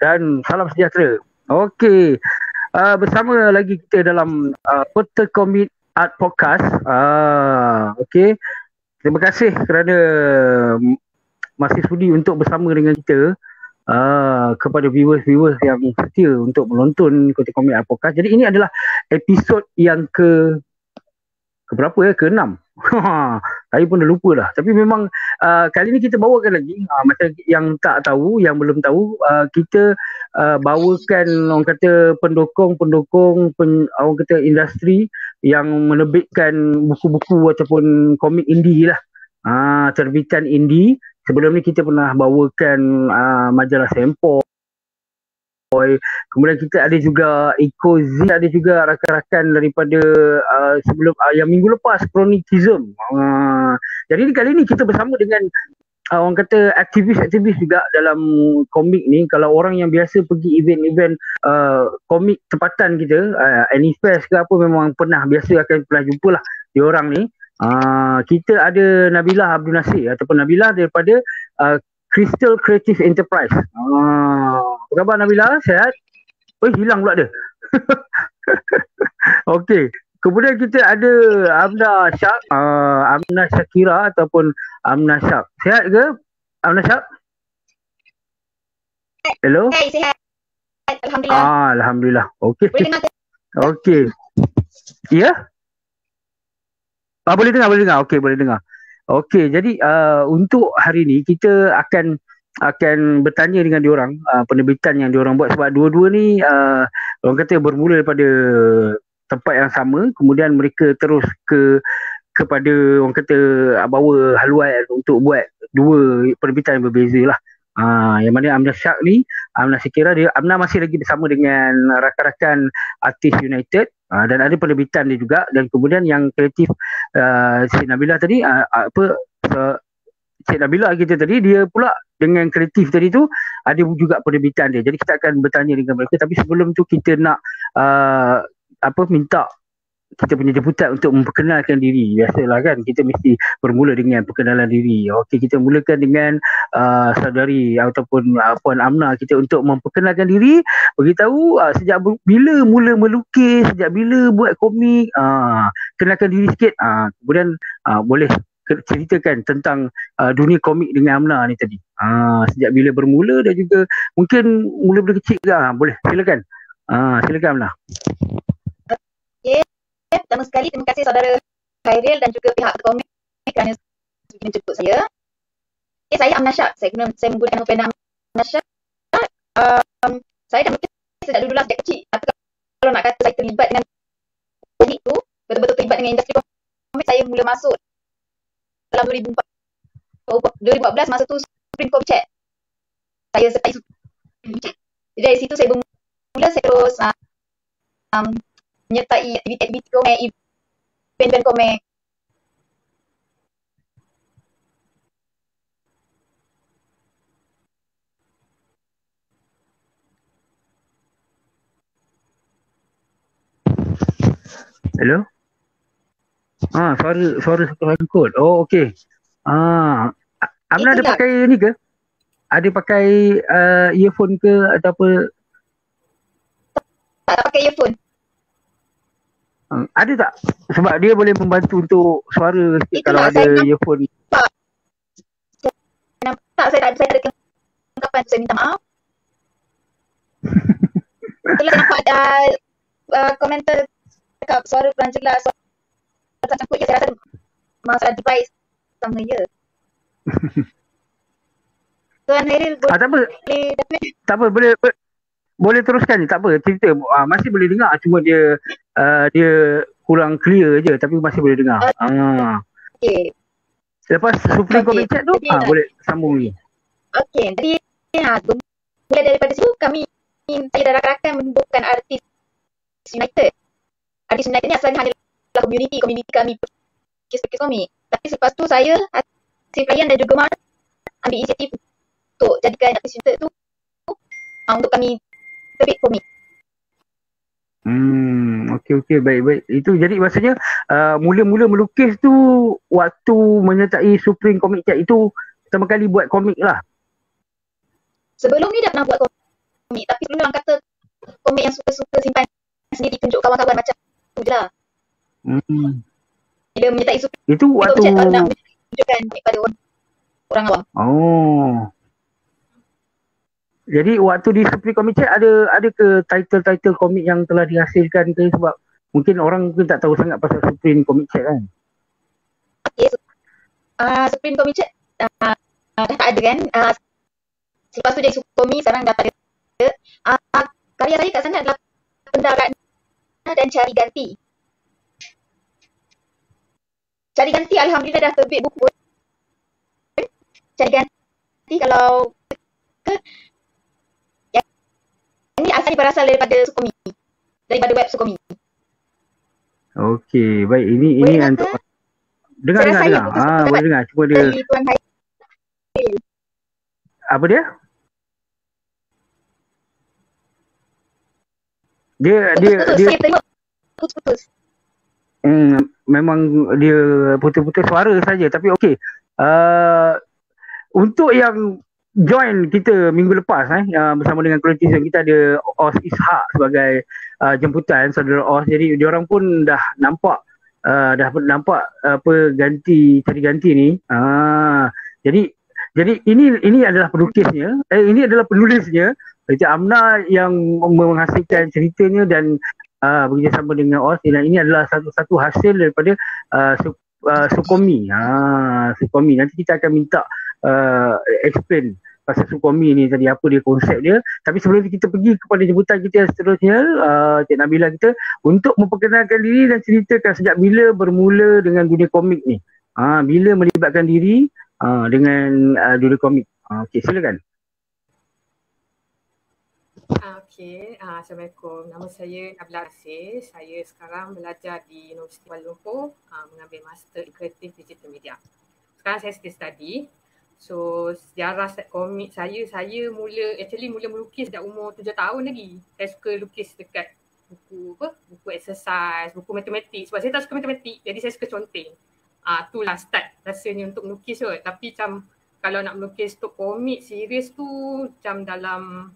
dan salam sejahtera. Okey, bersama lagi kita dalam Peta Komik Art Podcast. Okey, terima kasih kerana masih sudi untuk bersama dengan kita. Kepada viewers yang setia untuk menonton Peta Komik Art Podcast. Jadi ini adalah episod yang keberapa ya? Ke-6. Saya pun dah lupa dah. Tapi memang kali ni kita bawakan lagi macam yang tak tahu, yang belum tahu, kita bawakan orang kata pendukung orang kata industri yang menerbitkan buku-buku ataupun komik indie lah. Terbitan indie. Sebelum ni kita pernah bawakan majalah Sempoi. Kemudian kita ada juga Ecozi, ada juga rakan-rakan daripada sebelum yang minggu lepas Chronikism. Jadi kali ni kita bersama dengan orang kata aktivis-aktivis juga dalam komik ni. Kalau orang yang biasa pergi event-event komik tempatan kita, Anifest ke apa, memang biasa akan pernah jumpa lah diorang ni. Kita ada Nabilah Abdul Nasir ataupun Nabilah daripada Crystal Creative Enterprise. Apa khabar Nabilah? Sihat? Hilang pula dia. Okey. Kemudian kita ada Amna Syak, Amna Syakira ataupun Amna Syak. Sihat ke Amna Syak? Hello? Hai, sihat. Alhamdulillah. Alhamdulillah. Okey. Boleh dengar? Okey. Ya? Boleh dengar. Okey, boleh dengar. Okey, jadi untuk hari ni kita akan bertanya dengan diorang penerbitan yang diorang buat, sebab dua-dua ni orang kata bermula daripada tempat yang sama, kemudian mereka terus kepada orang kata bawa haluan untuk buat dua penerbitan yang berbeza lah. Yang mana Amna Syak ni, Amna Syakira, Amna masih lagi bersama dengan rakan-rakan Artis United, dan ada penerbitan dia juga. Dan kemudian yang kreatif Cik Nabilah tadi, Cik Nabilah kita tadi, dia pula dengan kreatif tadi tu ada juga penerbitan dia. Jadi kita akan bertanya dengan mereka, tapi sebelum tu kita nak minta kita punya jemputan untuk memperkenalkan diri. Biasalah kan, kita mesti bermula dengan perkenalan diri. Okey, kita mulakan dengan saudari ataupun Puan Amna kita untuk memperkenalkan diri, beritahu sejak bila mula melukis, sejak bila buat komik, kenalkan diri sikit. Kemudian boleh ceritakan tentang dunia komik dengan Amna ni tadi. Sejak bila bermula dan juga mungkin mula kecil ke. Boleh, silakan. Silakan Amna. Okay. Pertama sekali terima kasih saudara Khairil dan juga pihak komik kerana sudi menjemput saya. Okay, saya Amna Syak. Saya menggunakan nama Amna Syak. Saya dah melukis sejak dulu lah, sejak kecil. Atau kalau nak kata saya terlibat dengan teknik tu, betul-betul terlibat dengan industri komik, saya mula masuk dalam 2014, masa tu Supreme Comic Chat. Saya sertai Supreme Comic Chat. Jadi dari situ saya bermula, saya terus menyertai aktiviti komik, event komik. Hello? Suara sangkut. Oh, okey. Amna ada pakai ni ke? Ada pakai earphone ke atau apa? Tak pakai earphone. Ada tak? Sebab dia boleh membantu untuk suara sikit kalau ada earphone. Nampak saya tak ada kelengkapan, saya minta maaf. Itulah nampak ada komentar cakap suara kurang jelas, suara sangkut, saya rasa masalah device sama je. Tuan Hairil tak apa, boleh teruskan je, tak apa, cerita. Masih boleh dengar, cuma dia kurang clear je, tapi masih boleh dengar. Okey. Lepas Supreme Comic Chat tu, boleh sambung ni. Okey, jadi mulai daripada situ saya dan rakan-rakan membentukkan Artis United. Artis United ni asalnya hanyalah komuniti kami pelukis komik. Tapi selepas tu saya, Asif Ryan dan juga Mar ambil inisiatif untuk jadikan Artis United tu untuk kami terbit komik. Okey, baik. Itu jadi maksudnya mula-mula melukis tu waktu menyertai Supreme Comic Chat itu pertama kali buat komik lah. Sebelum ni dah pernah buat komik. Tapi dulu orang kata komik yang suka-suka simpan sendiri tunjuk kawan-kawan macam tu je lah. Bila menyertai Supreme Itu waktu Comic Chat baru nak menunjukkan kepada orang awam. Jadi waktu di Supreme Comic Chat ada ke title-title komik yang telah dihasilkan ke, sebab mungkin orang mungkin tak tahu sangat pasal Supreme Comic Chat kan. Okay, Supreme Comic Chat dah tak ada kan. Selepas tu jadi Sukomi, sekarang dah tak ada. Karya saya kat sana adalah Pendarat dan Cari Ganti. Cari Ganti alhamdulillah dah terbit buku. Cari Ganti kalau ini asalnya berasal daripada Sukomi. Daripada web Sukomi. Okey, baik, ini untuk dengar. Boleh dengar. Cuba dia. Apa dia? Dia putus. Memang dia putus-putus suara saja, tapi okey. Untuk yang join kita minggu lepas bersama dengan Creative, kita ada Os Ishak sebagai jemputan, saudara Os. Jadi diorang pun dah nampak apa cari ganti ni. Jadi ini adalah pelukisnya, ini adalah penulisnya, Encik Amna yang menghasilkan ceritanya dan bekerjasama dengan Os. Dan ini adalah satu hasil daripada Sukomi. Sukomi. Nanti kita akan minta explain pasal Sukomi ni tadi, apa dia konsep dia. Tapi sebelum kita pergi kepada jemputan kita yang seterusnya, Cik Nabila kita, untuk memperkenalkan diri dan ceritakan sejak bila bermula dengan dunia komik ni. Bila melibatkan diri dengan dunia komik. Okey, silakan. Assalamualaikum. Nama saya Nabila Rasis. Saya sekarang belajar di Universiti Kuala Lumpur, mengambil Master in Creative Digital Media. Sekarang saya still study. So sejarah komik saya mula melukis sejak umur 7 tahun lagi. Saya suka lukis dekat buku exercise, buku matematik. Sebab saya tak suka matematik, jadi saya suka conteng. Itulah start rasanya untuk melukis kot. Tapi macam kalau nak melukis untuk komik serius tu macam dalam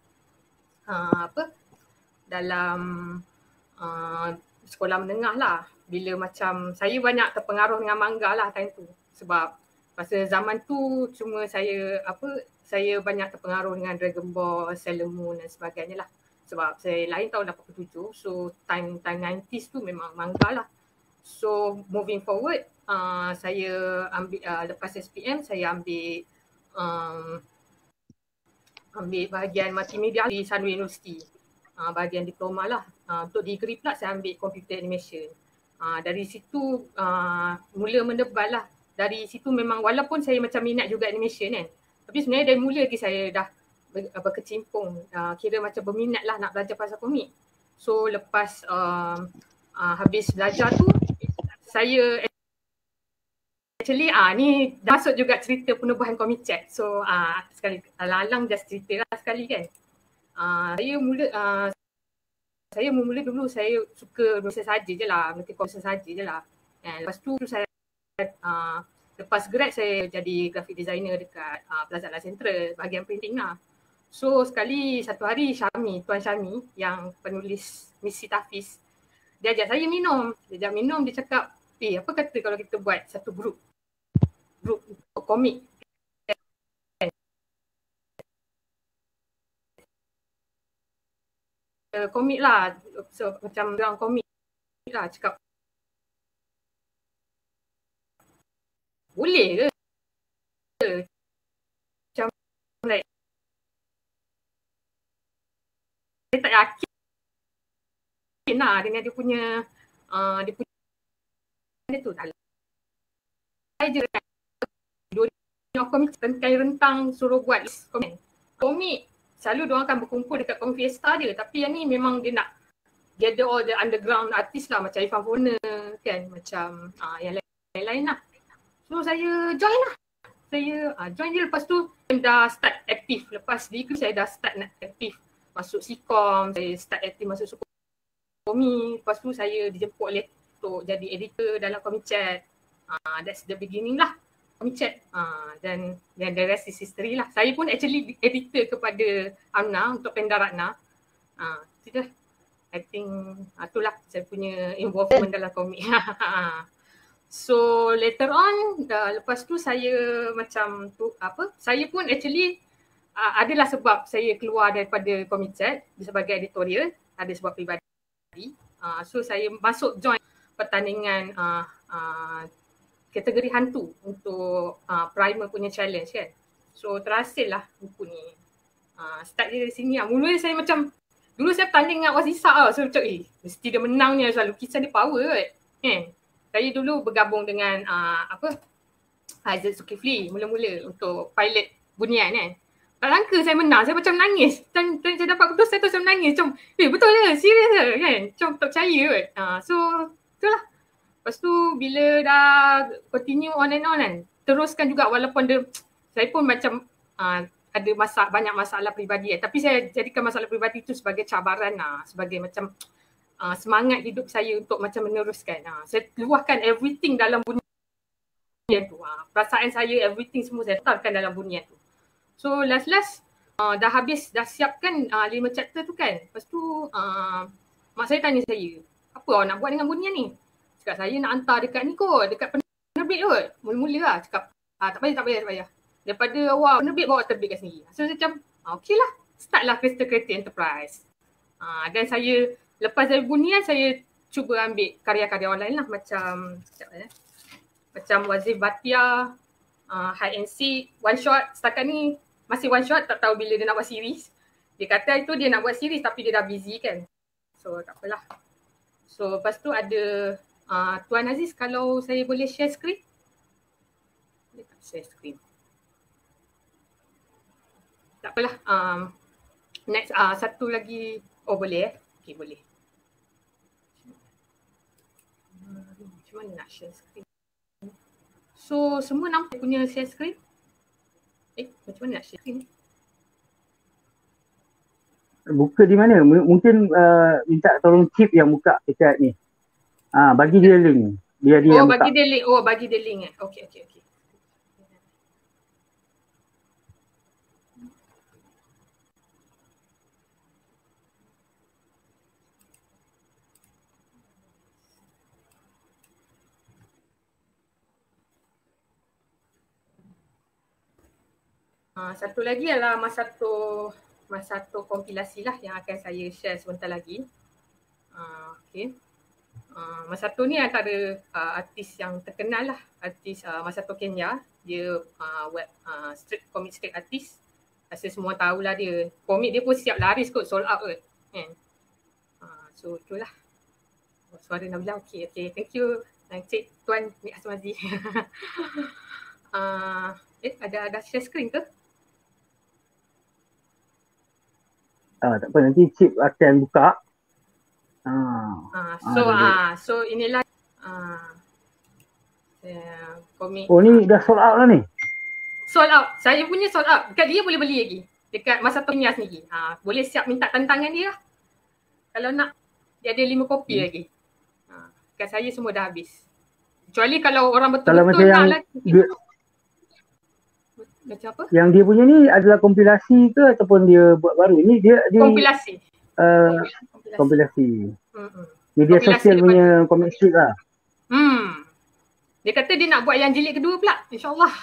sekolah menengah lah. Bila macam saya banyak terpengaruh dengan manga lah time tu. Sebab masa zaman tu cuma saya banyak terpengaruh dengan Dragon Ball, Sailor Moon dan sebagainya lah. Sebab saya lahir tahun 87, so time 90s tu memang manga lah. So moving forward, saya ambil lepas SPM saya ambil bahagian multimedia di Sunway University. Bahagian diploma lah. Untuk degree pula saya ambil computer animation. Dari situ mula menebal lah. Dari situ memang walaupun saya macam minat juga animation kan. Tapi sebenarnya dari mula lagi saya dah berkecimpung. Kira macam berminat lah nak belajar pasal komik. So lepas habis belajar tu, saya actually ni dah masuk juga cerita penubuhan Comic Chat. So sekali alang-alang just cerita lah sekali kan. Saya mula dulu saya suka nulis saja je lah, melukis komik saja je lah. And lepas tu saya lepas grad saya jadi graphic designer dekat Plaza La Central, bahagian printing lah. So satu hari Tuan Syami yang penulis Misi Tafiz, dia ajak saya minum. Dia cakap, apa kata kalau kita buat satu grup komik. Komik lah, so, macam orang komik lah. Cakap boleh ke? Macam like saya tak yakin lah dengan dia punya tu. Saya je komik rentang suruh buat komik. Selalu diorang akan berkumpul dekat Komik Fiesta je. Tapi yang ni memang dia nak gather all the underground artist lah. Macam Irfan Foner kan. Macam yang lain-lain lah. So saya join lah. Saya join je, lepas tu saya dah start aktif. Lepas degree saya dah start nak aktif. Masuk Sikom, saya start aktif masuk Sukomi. Lepas tu saya dijemput oleh untuk jadi editor dalam Comic Chat. That's the beginning lah. komik chat. Dan the rest is history lah. Saya pun actually editor kepada Amna untuk Penda Ratna. Sudah. I think itulah saya punya involvement dalam komik. So later on, lepas tu saya macam saya pun actually adalah sebab saya keluar daripada komik chat sebagai editorial, ada sebab peribadi. So saya masuk join pertandingan kategori hantu untuk primer punya challenge kan. So terhasil lah buku ni. Start dari sini lah. Mula saya macam, dulu saya tanding dengan Waz Isak tau. So macam mesti dia menang ni asal lukisan dia power kan. Saya dulu bergabung dengan Aizat Zulkifli mula-mula untuk pilot Bunian kan. Tak sangka saya menang, saya macam nangis. Dan saya dapat keputusan saya terus menangis. Macam betul ke? Serius ke? Kan? Macam tak percaya kot. So itulah. Lepas tu bila dah continue on and on kan, teruskan juga walaupun saya pun macam ada banyak masalah peribadi tapi saya jadikan masalah peribadi itu sebagai cabaran sebagai macam semangat hidup saya untuk macam meneruskan. Saya luahkan everything dalam bunian tu. Perasaan saya, everything semua saya letakkan dalam bunian tu. So last dah siapkan 5 chapter tu kan. Lepas tu mak saya tanya saya, apa awak nak buat dengan bunian ni? Cakap saya nak hantar dekat ni kot, dekat penerbit kot. Mula-mula lah cakap, tak payah. Daripada awak penerbit bawa terbitkan sendiri. So saya macam, okey lah. Start lah Crystal Creative Enterprise. Dan saya, lepas dari bunian saya cuba ambil karya-karya orang lain lah. Macam Wazif Batia, Hide and Seek, one shot. Setakat ni masih one shot, tak tahu bila dia nak buat series. Dia kata itu dia nak buat series tapi dia dah busy kan. So tak apalah. So lepas tu ada Tuan Aziz, kalau saya boleh share screen. Boleh tak share screen? Tak apalah. Next satu lagi. Oh boleh Okay boleh. Macam mana nak share screen? So semua nampak punya share screen? Macam mana nak share screen? Buka di mana? Mungkin minta tolong Cip yang buka dekat ni. Bagi dia link. Dia yang buka. Bagi dia link. Bagi dia link Okay. Satu lagi adalah Masato kompilasi lah yang akan saya share sebentar lagi. Okay. Masato ni antara artis yang terkenal lah. Artis Masato Kenya. Dia comic strip artis. Rasa semua tahulah dia. Komik dia pun siap laris kot, sold out kot. So itulah. Suara Nabila okay. Thank you. Encik Tuan Nik Asmazi. Ada share screen ke? Tak apa, nanti Cip akan buka. So inilah komik. Oh ni dah sold out lah ni? Sold out. Saya punya sold out. Dekat dia boleh beli lagi. Dekat Masato Kenya sendiri. Boleh siap minta tantangan dia lah. Kalau nak, dia ada 5 kopi lagi. Dekat saya semua dah habis. Kecuali kalau orang betul-betul nak lagi. Macam apa? Yang dia punya ni adalah kompilasi ke ataupun dia buat baru? Ni dia kompilasi. Kompilasi. Media sosial punya komik strip lah. Dia kata dia nak buat yang jilid kedua pula, insyaAllah.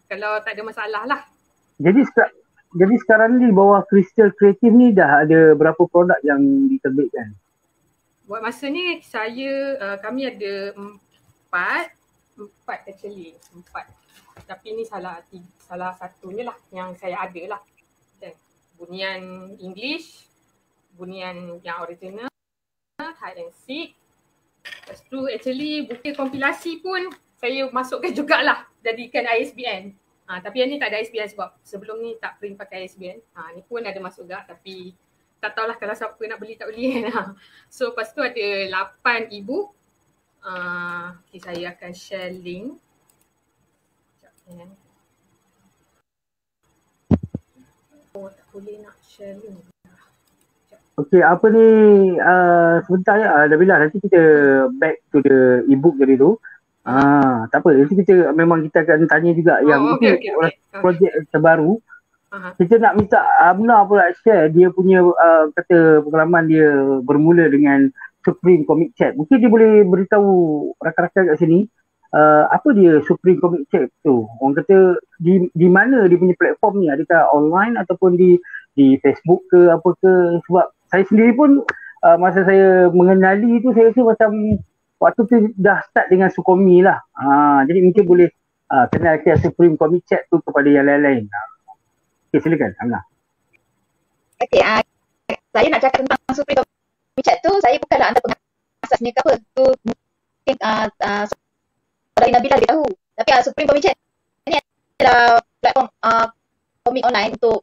Kalau tak ada masalah lah. Jadi sekarang ni di bawah Crystal Creative ni dah ada berapa produk yang diterbitkan? Buat masa ni kami ada 4 actually. 4. Tapi ni salah satunya lah yang saya ada lah. Bunian English, bunian yang original, Hide and Seek. Lepas tu actually buku kompilasi pun saya masukkan jugalah, jadikan ISBN. Tapi yang ni tak ada ISBN sebab sebelum ni tak print pakai ISBN. Ni pun ada masuk juga tapi tak tahulah kalau siapa nak beli tak beli kan. So lepas tu ada 8 ebook. Okay, saya akan share link. Tak boleh nak share link. Okay, apa ni sebentar ya Nabila, nanti kita back to the ebook tadi tu. Tak apa, nanti memang kita akan tanya juga yang itu projek terbaru. Kita nak minta Amna pula share dia punya kata pengalaman dia bermula dengan Supreme Comic Chat. Mungkin dia boleh beritahu rakan-rakan kat sini apa dia Supreme Comic Chat tu. Orang kata di mana dia punya platform ni, adakah online ataupun di Facebook ke apa ke. Sebab saya sendiri pun masa saya mengenali tu saya rasa macam waktu tu dah start dengan Sukomi lah. Jadi mungkin boleh kenalkan Supreme Comic Chat tu kepada yang lain-lain. Okay, silakan Amna. Okay, saya nak cakap tentang Supreme Comic Chat tu, saya bukanlah antara pengasasnya ke apa. Tu mungkin Saudari Nabila lebih tahu. Tapi Supreme Comic Chat ni adalah platform komik online untuk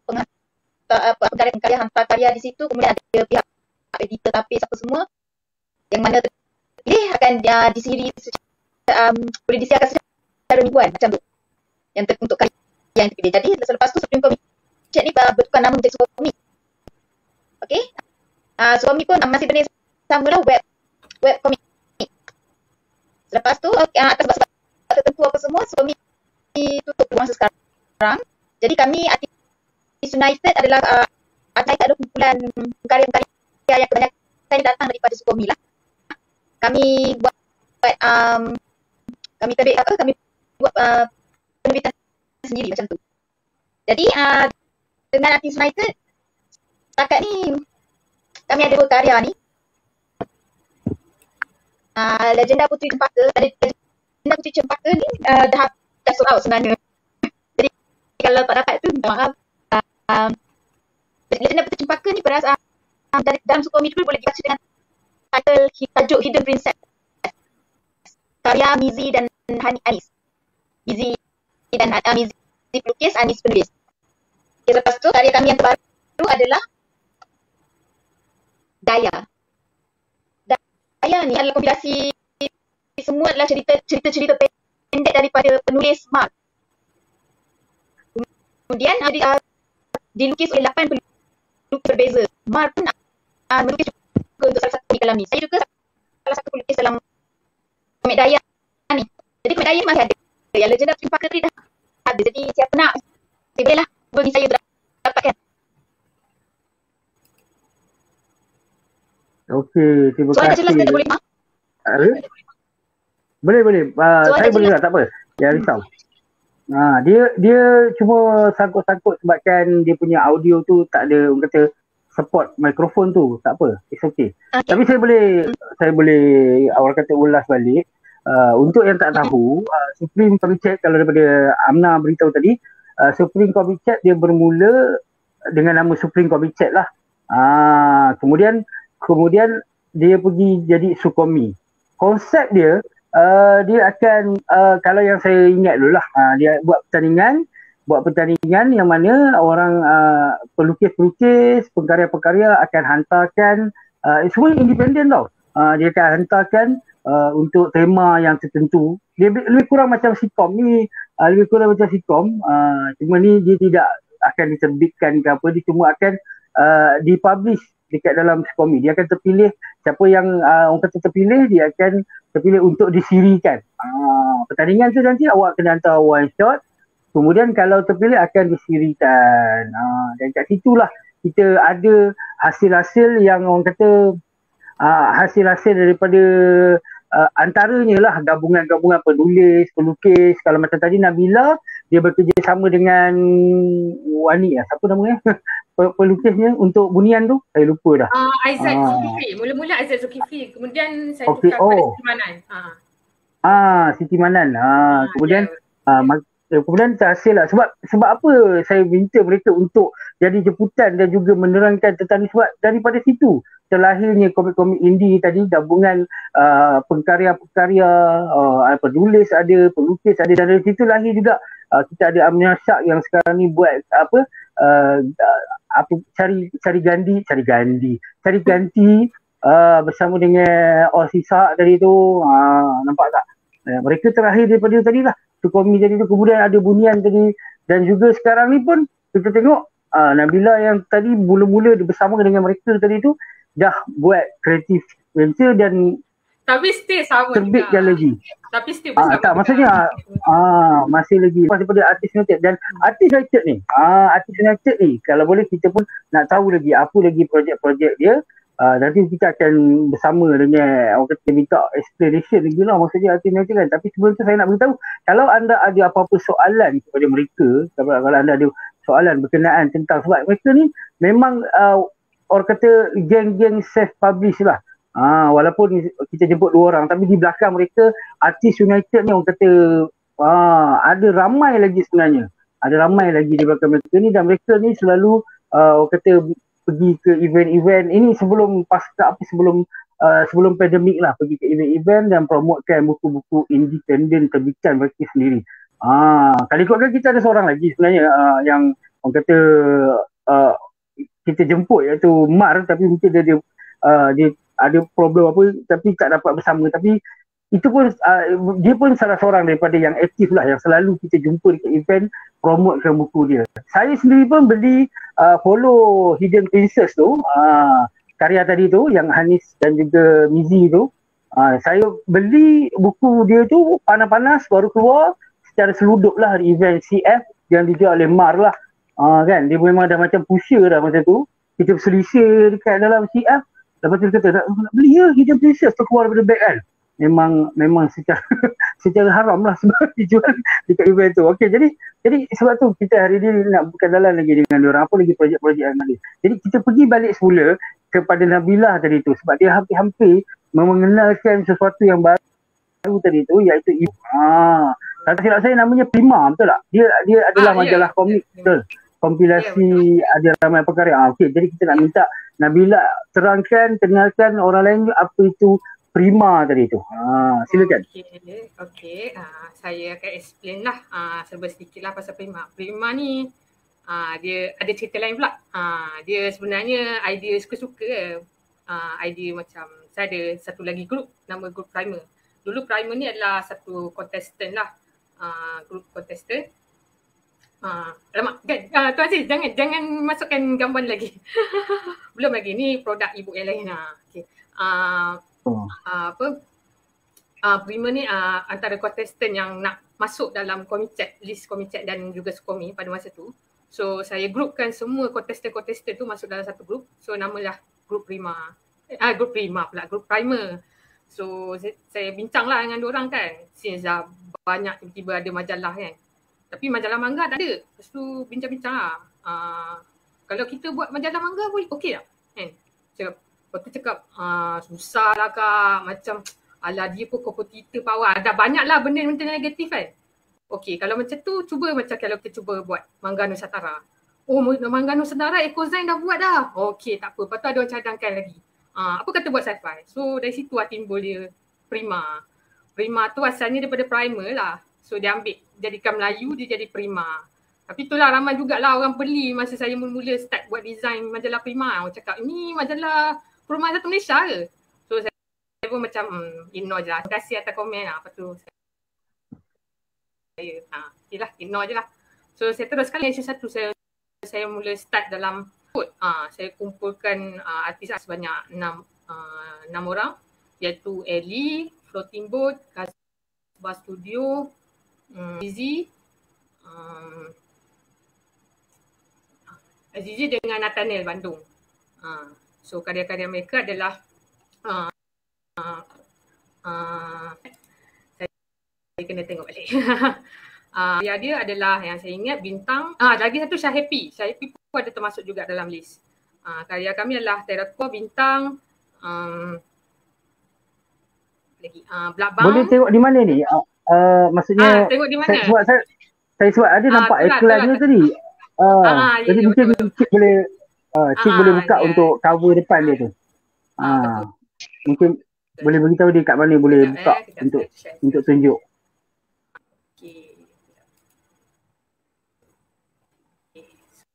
pengkarya-pengkarya hantar karya di situ. Kemudian ada pihak editor tapis apa semua yang mana akan disiri boleh disiarkan secara mingguan macam tu yang untuk karya yang terpilih. Jadi selepas tu Supreme Comic Chat ni bertukar nama menjadi Sukomi. Okay, Sukomi pun masih benda sama lah, web komik. Selepas tu atas sebab tertentu apa semua Sukomi tutup masa sekarang. Jadi kami Artis United adalah kumpulan karya-karya yang kebanyakan datang daripada Sukomi lah. Kami buat kami buat penerbitan sendiri macam tu. Jadi dengan Artis United setakat ni kami ada 2 karya ni. Legenda Puteri Cempaka. Legenda Puteri Cempaka ni dah sold out sebenarnya. Jadi kalau tak dapat tu minta maaf. Legenda Puteri Cempaka ni dari dalam Sukomi dulu boleh dibaca dengan tajuk Hidden Princess. Karya Mizi dan Hani Anis. Mizi pelukis, Anis penulis. Okay, lepas tu karya kami yang terbaru adalah Daya. Daya ni adalah kompilasi semua adalah cerita-cerita pendek daripada penulis Mark. Kemudian dilukis oleh 8 pelukis berbeza. Mark pun melukis juga untuk salah satu komik dalam ni. Saya juga salah satu pelukis dalam komik Daya ni. Jadi komik Daya masih ada. Yang Legenda Puteri Cempaka dah ada. Jadi siapa nak, saya bolehlah bagi saya dapatkan. Okey, terima kasih. Soalan jelas ke boleh? Boleh. Saya boleh tak apa. Jangan risau. Dia cuma sangkut-sangkut sebabkan dia punya audio tu tak ada, orang kata support mikrofon tu. Tak apa, it's okay. Tapi saya boleh orang kata ulas balik. Untuk yang tak tahu, Supreme Comic Chat, kalau daripada Amna beritahu tadi, Supreme Comic Chat dia bermula dengan nama Supreme Comic Chat lah. Kemudian dia pergi jadi Sukomi. Konsep dia akan kalau yang saya ingat dulu lah, dia buat pertandingan yang mana orang pelukis-pelukis, pengkarya-pengkarya akan hantarkan semua independen tau. Dia akan hantarkan untuk tema yang tertentu. Dia lebih kurang macam sitcom ni, cuma ni dia tidak akan diterbitkan ke apa, dia cuma akan dipublish dekat dalam Sukomi. Dia akan terpilih, siapa yang orang kata terpilih, dia akan terpilih untuk disirikan. Pertandingan tu nanti awak kena hantar one shot, kemudian kalau terpilih akan disirikan. Dan kat situlah kita ada hasil-hasil yang orang kata hasil-hasil daripada antaranya lah gabungan-gabungan penulis, pelukis. Kalau macam tadi Nabila, dia bekerjasama dengan Wani, siapa namanya? Pelukisnya untuk bunian tu, saya lupa dah. Aizat Zulkifli. Mula-mula Aizat Zulkifli, kemudian saya tukar pada Siti Manan. Siti Manan. Kemudian terhasil lah. Sebab apa saya minta mereka untuk jadi jemputan dan juga menerangkan tentang ni, sebab daripada situ terlahirnya komik-komik indie tadi, gabungan pengkarya-pengkarya, penulis ada, pelukis ada, dan dari situ lahir juga kita ada Amna Shak yang sekarang ni buat cari ganti bersama dengan Osisa tadi tu. Nampak tak? Mereka terlahir daripada tadi lah, Sukomi tadi tu. Kemudian ada bunian tadi, dan juga sekarang ni pun kita tengok Nabila yang tadi mula-mula bersama dengan mereka tadi tu dah buat kreatif venture, dan Tapi still sama terbitkan juga. lagi. Tapi still bersama Tak, juga. maksudnya masih lagi daripada artis United. Dan artis United ni, artis United ni kalau boleh kita pun nak tahu lagi apa lagi projek-projek dia. Nanti kita akan bersama dengan orang kata minta explanation lagi lah maksudnya artis United kan. Tapi sebelum tu saya nak beritahu, kalau anda ada apa-apa soalan kepada mereka, kalau anda ada soalan berkenaan tentang, sebab mereka ni memang orang kata geng-geng self-publish lah. Walaupun kita jemput 2 orang, tapi di belakang mereka artis United ni orang kata ada ramai lagi sebenarnya. Ada ramai lagi di belakang mereka ni, dan mereka ni selalu orang kata pergi ke event-event ini sebelum sebelum pandemik lah, pergi ke event-event dan promotekan buku-buku independen terbitan mereka sendiri. Kali ikutkan kita ada seorang lagi sebenarnya yang orang kata kita jemput, iaitu Mar, tapi mungkin dia ada problem apa tapi tak dapat bersama. Tapi itu pun dia pun salah seorang daripada yang aktif lah, yang selalu kita jumpa di event promotekan buku dia. Saya sendiri pun beli follow Hidden Princess tu, karya tadi tu yang Hanis dan juga Mizi tu. Saya beli buku dia tu panas-panas baru keluar secara seludup lah di event CF yang dijual oleh Mar lah. Kan dia memang dah macam pusher dah masa tu. Kita berselisih dekat dalam CF. Lepas tu dia kata nak beli ya Hidden Princess tu keluar daripada beg kan. Memang secara haram lah sebab dijual dekat event tu. Okey, jadi sebab tu kita hari ni nak berkenalan lagi dengan diorang, apa lagi projek-projek yang ada. Jadi kita pergi balik semula kepada Nabilah tadi tu, sebab dia hampir-hampir mengenalkan sesuatu yang baru tadi tu, iaitu tak silap saya namanya Prima, betul tak? Dia adalah majalah komik, betul. Kompilasi ada ramai perkara. Okey, jadi kita nak minta Nabila terangkan, kenalkan orang lain apa itu Prima tadi tu. Silakan. Okey. Saya akan explain lah serba sedikit lah pasal Prima. Prima ni dia ada cerita lain pula. Dia sebenarnya idea suka-suka. Idea macam saya ada satu lagi grup, nama grup Primer. Dulu Primer ni adalah satu contestant lah. Grup contestant. Alamak, Tuan Aziz jangan masukkan gambar lagi. Belum lagi, ni produk ibu yang lain lah. Okay. Prima ni antara kontestan yang nak masuk dalam Komicet, list Komicet dan juga Sukomi pada masa tu. So saya grupkan semua kontestan-kontestan tu masuk dalam satu grup. So namalah grup Prima. Grup Prima pula, grup Primer. So saya bincang lah dengan diorang kan. Since dah banyak tiba-tiba ada majalah kan. Tapi majalah manga tak ada. Lepas tu bincang-bincang lah. Kalau kita buat majalah manga boleh okey tak? Kan? Lepas tu cakap susah lah kak. Macam alah dia pun kompetitor power. Ada banyak lah benda-benda negatif kan. Okey, kalau macam tu cuba macam kalau kita cuba buat manga Nusantara. Oh, manga Nusantara Echo Zain dah buat dah. Okey, tak apa. Lepas tu ada orang cadangkan lagi. Apa kata buat sci-fi? So dari situ lah timbul dia Prima. Prima tu asalnya daripada Primer lah. So dia ambil, jadikan Melayu, dia jadi Prima. Tapi itulah ramai jugalah orang beli masa saya mula-mula start buat design majalah Prima. Orang cakap, ini majalah Perumahan Satu Malaysia ke? So saya pun macam, ignore je lah. Terima kasih atas komen lah. Lepas tu saya, yelah, ignore je lah. So saya teruskan isu satu, saya mula start dalam saya kumpulkan artis sebanyak 6 orang, iaitu Ellie, Floating Boat, Kasbah Studio, Azizi dengan Nathaniel Bandung. So karya-karya mereka adalah saya kena tengok balik. Dia adalah yang saya ingat Bintang. Lagi satu Syah Happy. Syah Happy pun ada termasuk juga dalam list. Karya kami adalah Terracotta, Bintang, lagi Black Bound. Boleh tengok di mana ni? Maksudnya tengok di mana? Saya sebab ada nampak iklannya tadi. Jadi mungkin Cik boleh boleh buka untuk cover depan dia tu. Mungkin boleh beritahu dia kat mana boleh buka untuk tunjuk.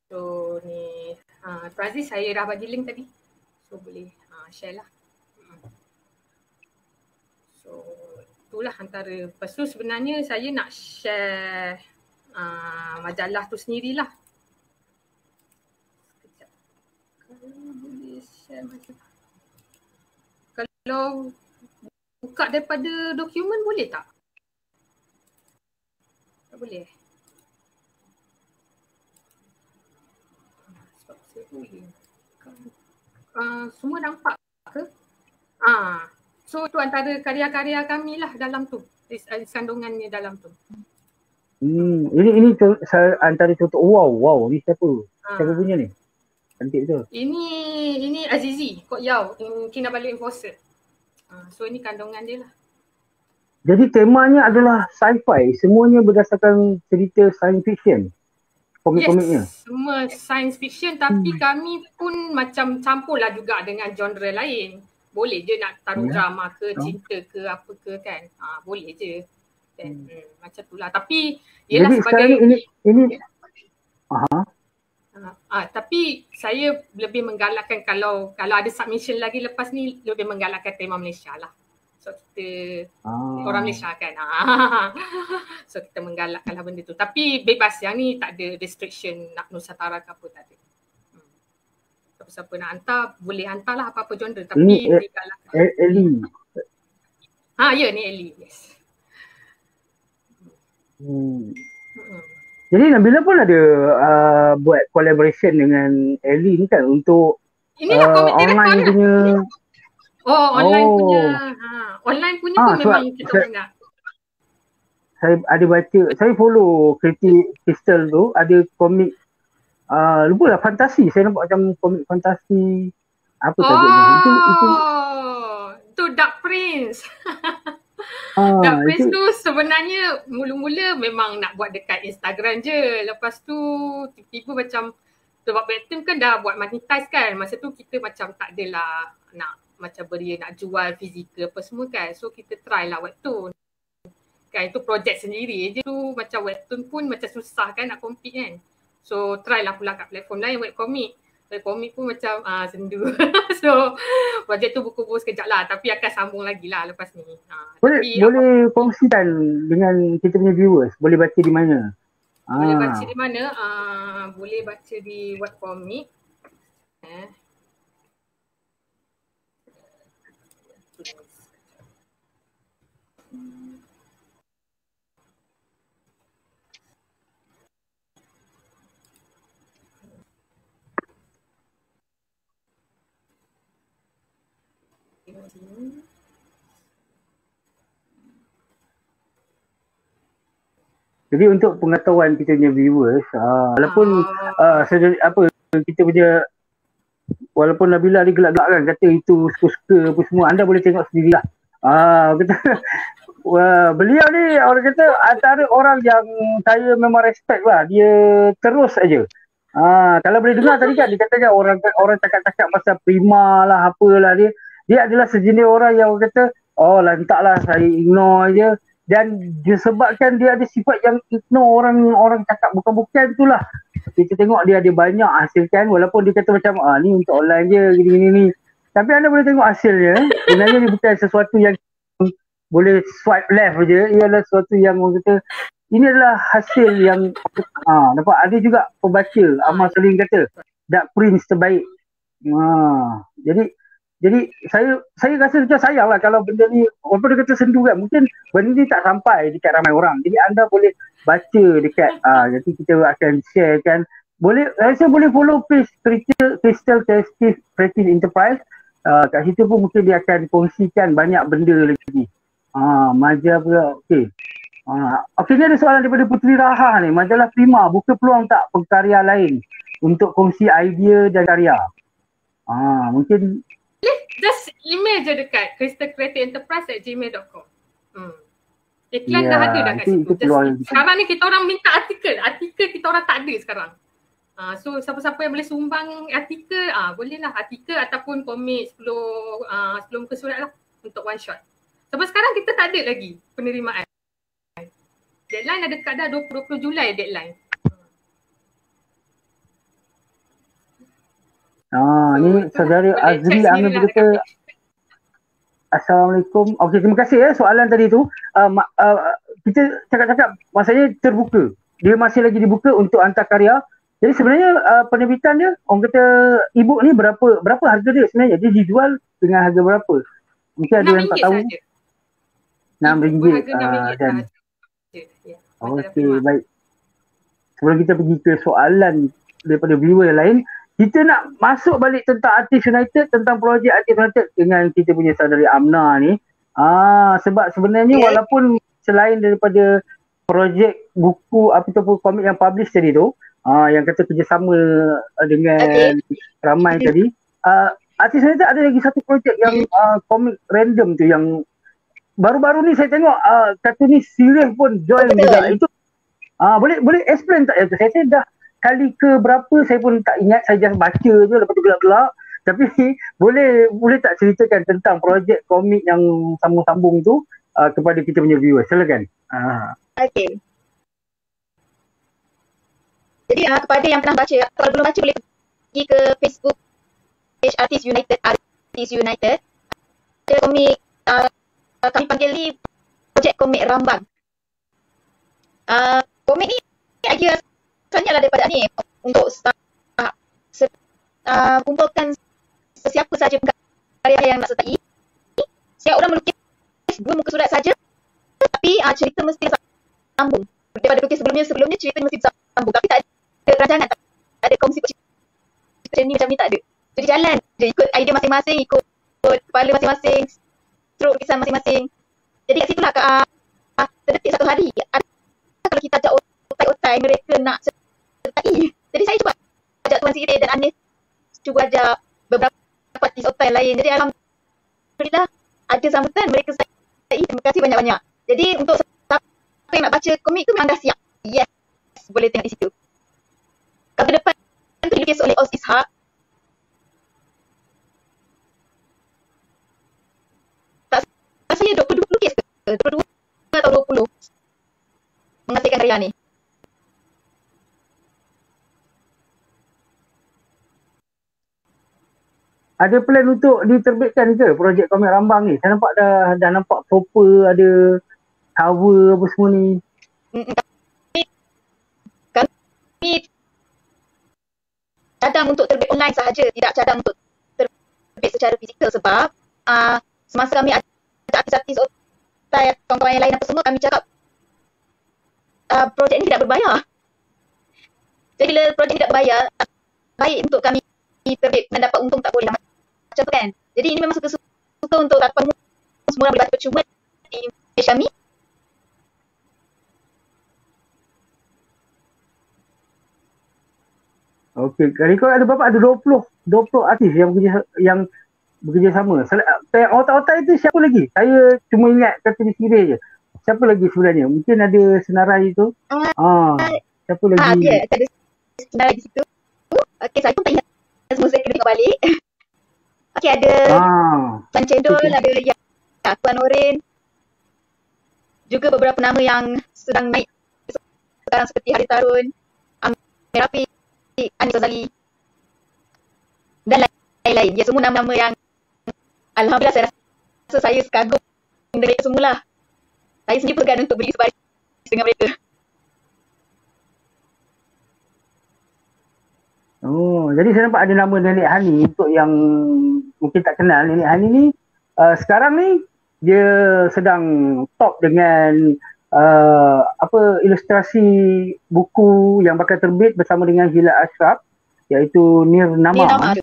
So ni Tuan Aziz, saya dah bagi link tadi. So boleh share lah. So itulah antara. Lepas tu sebenarnya saya nak share majalah tu sendirilah. Sekejap. Kalau boleh share majalah. Kalau buka daripada dokumen boleh tak? Tak boleh. Sebab saya boleh. Semua nampak ke? So tu antara karya-karya kami lah dalam tu. Kandungannya dalam tu. Ini antara contoh. Wow, ni siapa? Siapa punya ni? Cantik betul. Ini Azizi, Kok Yao, Kinabalu Enforcer. So ini kandungan dia lah. Jadi temanya adalah sci-fi. Semuanya berdasarkan cerita science fiction. Komik-komiknya. Yes, semua science fiction tapi kami pun macam campur lah juga dengan genre lain. Boleh je nak taruh drama ke, cinta ke, apa ke kan. Boleh je. Dan, macam tu lah. Tapi yelah jadi sebagai ini tapi saya lebih menggalakkan kalau ada submission lagi lepas ni, lebih menggalakkan tema Malaysia lah. So kita orang Malaysia kan. So kita menggalakkan lah benda tu. Tapi bebas, yang ni tak ada restriction nak Nusantara ke apa, tak ada. Siapa nak hantar, boleh hantar lah apa-apa genre. Tapi digalakkan. Ellie. Ya ni Ellie, yes. Jadi Nabila pun ada buat collaboration dengan Ellie ni kan untuk online punya. Online punya. Online punya pun memang kita nak. Saya ada baca, saya follow Crystal tu, ada komik lupa lah, fantasi. Saya nampak macam komik fantasi. Apa tajuknya? Itu Dark Prince. Dark Prince tu sebenarnya mula-mula memang nak buat dekat Instagram je. Lepas tu tiba-tiba macam sebab webtoon kan dah buat monetize kan. Masa tu kita macam tak adalah nak macam beria nak jual fizikal apa semua kan. So kita try lah webtoon. Kan itu projek sendiri je tu, macam webtoon pun macam susah kan nak compete kan. So try lah pula kat platform lain webcomic. Webcomic pun macam sendu. So projek tu buku-buku sekejap lah, tapi akan sambung lagi lah lepas ni. Boleh kongsikan dengan kita punya viewers, boleh baca di mana? Boleh baca di mana? Boleh baca di webcomic. Jadi untuk pengetahuan kita punya viewers, walaupun kita punya, walaupun Nabila dia gelak-gelak kan kata itu suka-suka apa semua, anda boleh tengok sendirilah. Beliau ni orang kata antara orang yang saya memang respect lah. Dia terus aja. Kalau boleh dengar tadi kan dia kata orang cakap-cakap pasal Prima lah apalah, dia adalah sejenis orang yang orang kata lantaklah saya ignore je. Dan disebabkan dia ada sifat yang ignore orang cakap bukan-bukan itulah. Kita tengok dia ada banyak hasilkan, walaupun dia kata macam ni untuk online je gini-gini ni. Tapi anda boleh tengok hasilnya. Sebenarnya dia bukan sesuatu yang boleh swipe left je. Ia adalah sesuatu yang orang kata ini adalah hasil yang nampak. Ada juga pembaca Amal Salim kata Dark Prince terbaik. Jadi saya rasa macam sayang lah kalau benda ni, walaupun dia kata sendu kan, mungkin benda ni tak sampai dekat ramai orang. Jadi anda boleh baca dekat, nanti kita akan share kan. Saya boleh follow page Crystal Creative Enterprise. Kat situ pun mungkin dia akan kongsikan banyak benda lagi. Majalah pula, okey. Okey, ni ada soalan daripada Puteri Raha ni. Majalah Prima buka peluang tak pengkarya lain untuk kongsi idea dan karya? Mungkin just email je dekat crystalcreativeenterprise@gmail.com. Iklan dah ada dah kat situ. Sekarang ni kita orang minta artikel kita orang tak ada sekarang. So siapa-siapa yang boleh sumbang artikel, boleh lah artikel ataupun komik 10 muka surat lah untuk one shot. Sampai sekarang kita tak ada lagi penerimaan. Deadline ada dekat dah 20 Julai deadline. Ni saudara Azri Amir berkata Assalamualaikum. Okey, terima kasih soalan tadi tu. Kita cakap-cakap maksudnya terbuka. Dia masih lagi dibuka untuk hantar karya. Jadi sebenarnya penerbitan dia, orang kata e-book ni berapa harga dia sebenarnya? Dia dijual dengan harga berapa? Mungkin ada yang tak tahu. RM6 Berharga RM6 dan Ya, okey, baik. Sebelum kita pergi ke soalan daripada viewer yang lain, kita nak masuk balik tentang Artis United, tentang projek Artis United dengan kita punya saudari Amna ni. Sebab sebenarnya walaupun selain daripada projek buku ataupun komik yang publish tadi tu, yang kata kerjasama dengan ramai tadi, Artis United ada lagi satu projek yang komik random tu yang baru-baru ni saya tengok kartunis serius pun join juga. Itu boleh explain tak ya tu? Saya dah kali ke berapa saya pun tak ingat, saya just baca je lepas tu gelak-gelak. Tapi boleh tak ceritakan tentang projek komik yang sambung-sambung tu kepada kita punya viewers? Silakan. Okey. Jadi kepada yang pernah baca, kalau belum baca boleh pergi ke Facebook page Artis United. Ada komik kami panggil ni projek komik Rambang. Komik ni idea asalnya lah daripada ni untuk kumpulkan sesiapa saja karya yang nak sertai. Setiap orang melukis 2 muka surat saja, tapi cerita mesti sambung. Daripada lukis sebelumnya cerita mesti sambung, tapi tak ada rancangan, tak ada kongsi macam ni tak ada. Jadi jalan je, ikut idea masing-masing, ikut kepala masing-masing, stroke lukisan masing-masing. Jadi kat situlah terdetik satu hari, kalau kita ajak otai-otai mereka nak sertai. Jadi saya cuba ajak Tuan Sirih dan Anis, cuba ajak beberapa artis otai lain. Jadi alhamdulillah ada sambutan, mereka sertai. Terima kasih banyak-banyak. Jadi untuk siapa yang nak baca komik tu memang dah siap. Yes, boleh tengok di situ. Cover depan tu dilukis oleh Oz Ishak. Rasanya 22 lukis ke? 22 atau 20 menghasilkan karya ni. Ada plan untuk diterbitkan ke projek komik Rambang ni? Saya nampak dah nampak proper, ada cover apa semua ni. Kami cadang untuk terbit online sahaja, tidak cadang untuk terbit secara fizikal sebab semasa kami ada artis-artis otai, kawan-kawan yang lain apa semua, kami cakap projek ni tidak berbayar. Jadi bila projek tidak berbayar, baik untuk kami terbit mendapat untung tak boleh macam tu kan. Jadi ini memang suka untuk semua orang boleh baca percuma di page kami. Okey, rekod ada berapa? Ada 20 artis yang bekerja sama. Otak-otak itu siapa lagi? Saya cuma ingat kata Sirih je. Siapa lagi sebenarnya? Mungkin ada senarai tu. Siapa lagi? Ada senarai di situ. Okey, saya pun tak ingat semua, saya kena tengok balik. Okey, ada Tuan Cendol, ada Tuan Oren. Juga beberapa nama yang sedang naik sekarang seperti Hari Tarun, Amir Rafiq, Anis Ghazali dan lain-lain. Ya, semua nama-nama yang alhamdulillah saya rasa saya sekagum dengan mereka semualah. Saya sendiri pegan untuk beri sebaris dengan mereka. Jadi saya nampak ada nama Nenek Hani. Untuk yang mungkin tak kenal, Nenek Hani ni sekarang ni dia sedang top dengan ilustrasi buku yang bakal terbit bersama dengan Hilal Ashraf, iaitu Nirnama.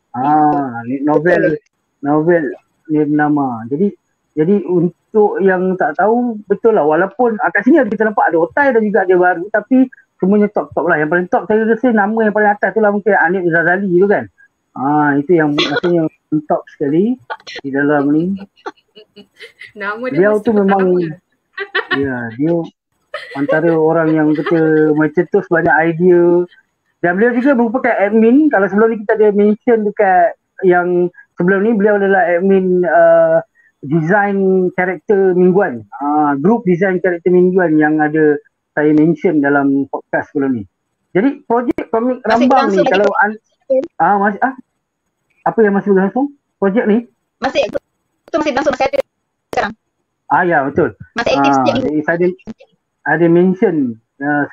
Novel Nirnama. Jadi untuk yang tak tahu, betul lah, walaupun kat sini kita nampak ada otai dan juga ada baru, tapi semuanya top-top lah. Yang paling top saya rasa nama yang paling atas tu lah mungkin Anis Ghazali tu kan. Itu yang maksudnya top sekali di dalam ni. Dia tu memang dia antara orang yang kata mencetus banyak idea, dan beliau juga merupakan admin. Kalau sebelum ni kita ada mention dekat yang sebelum ni, beliau adalah admin design karakter mingguan, group design karakter mingguan yang ada saya mention dalam podcast sebelum ni. Jadi projek komik Rambang ni, kalau masih apa yang masih berlangsung projek ni? Masih berlangsung, masih ada sekarang. Ya, betul. Masih aktif. Saya ada mention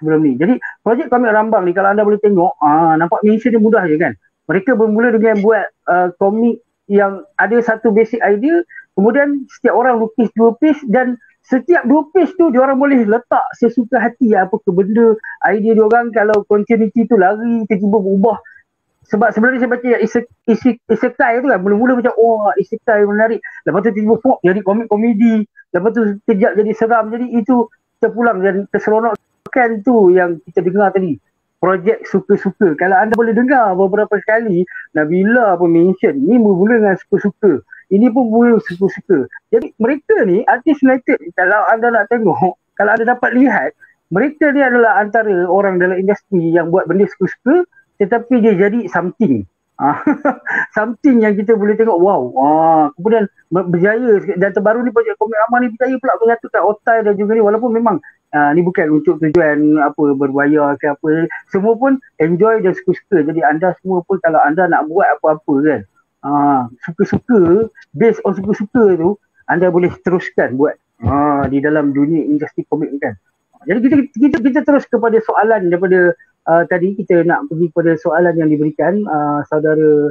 sebelum ni. Jadi projek komik Rambang ni, kalau anda boleh tengok, nampak mention dia mudah je kan. Mereka bermula dengan buat komik yang ada satu basic idea, kemudian setiap orang lukis 2 piece dan setiap 2 page tu diorang boleh letak sesuka hati apa ke benda, idea diorang. Kalau continuity tu lari tiba-tiba berubah. Sebab sebenarnya saya baca yang isekai tu kan, mula-mula macam isekai menarik, lepas tu tiba-tiba pop jadi komik komedi, lepas tu kejap jadi seram. Jadi itu terpulang dan terseronokkan tu yang kita dengar tadi, projek suka-suka. Kalau anda boleh dengar beberapa kali, Nabila pun mention ni mula dengan suka-suka, ini pun mula suka-suka. Jadi mereka ni artis United, kalau anda nak tengok, kalau anda dapat lihat, mereka ni adalah antara orang dalam industri yang buat benda suka-suka tetapi dia jadi something. Something yang kita boleh tengok, wow. Kemudian berjaya. Dan terbaru ni projek komik Amal ni berjaya pula menyatukan Otai dan juga ni, walaupun memang ni bukan untuk tujuan apa berbayar ke apa, semua pun enjoy dan suka-suka. Jadi anda semua pun kalau anda nak buat apa-apa kan, suka-suka, based on suka-suka tu, anda boleh teruskan buat di dalam dunia industri komik kan. Jadi kita terus kepada soalan daripada tadi. Kita nak pergi kepada soalan yang diberikan. Saudara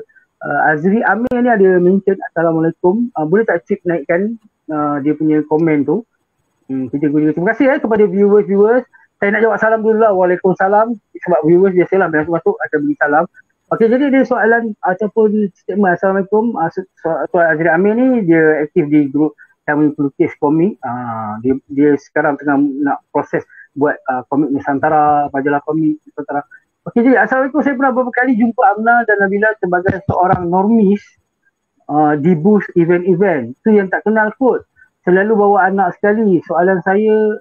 Azri Amir ni ada mention, Assalamualaikum, boleh tak Cik naikkan dia punya komen tu. Kita guna. Terima kasih kepada viewers. Saya nak jawab salam dulu lah. Waalaikumsalam. Sebab viewers biasalah masuk akan beri salam. Okey, jadi ada soalan ataupun statement. Assalamualaikum. Tuan Azri Amir ni dia aktif di grup kami pelukis komik. Dia sekarang tengah nak proses buat komik Nusantara, majalah komik Nusantara. Okey, jadi Assalamualaikum. Saya pernah beberapa kali jumpa Amna dan Nabila sebagai seorang normis di booth event-event. Itu yang tak kenal kot. Selalu bawa anak sekali. Soalan saya,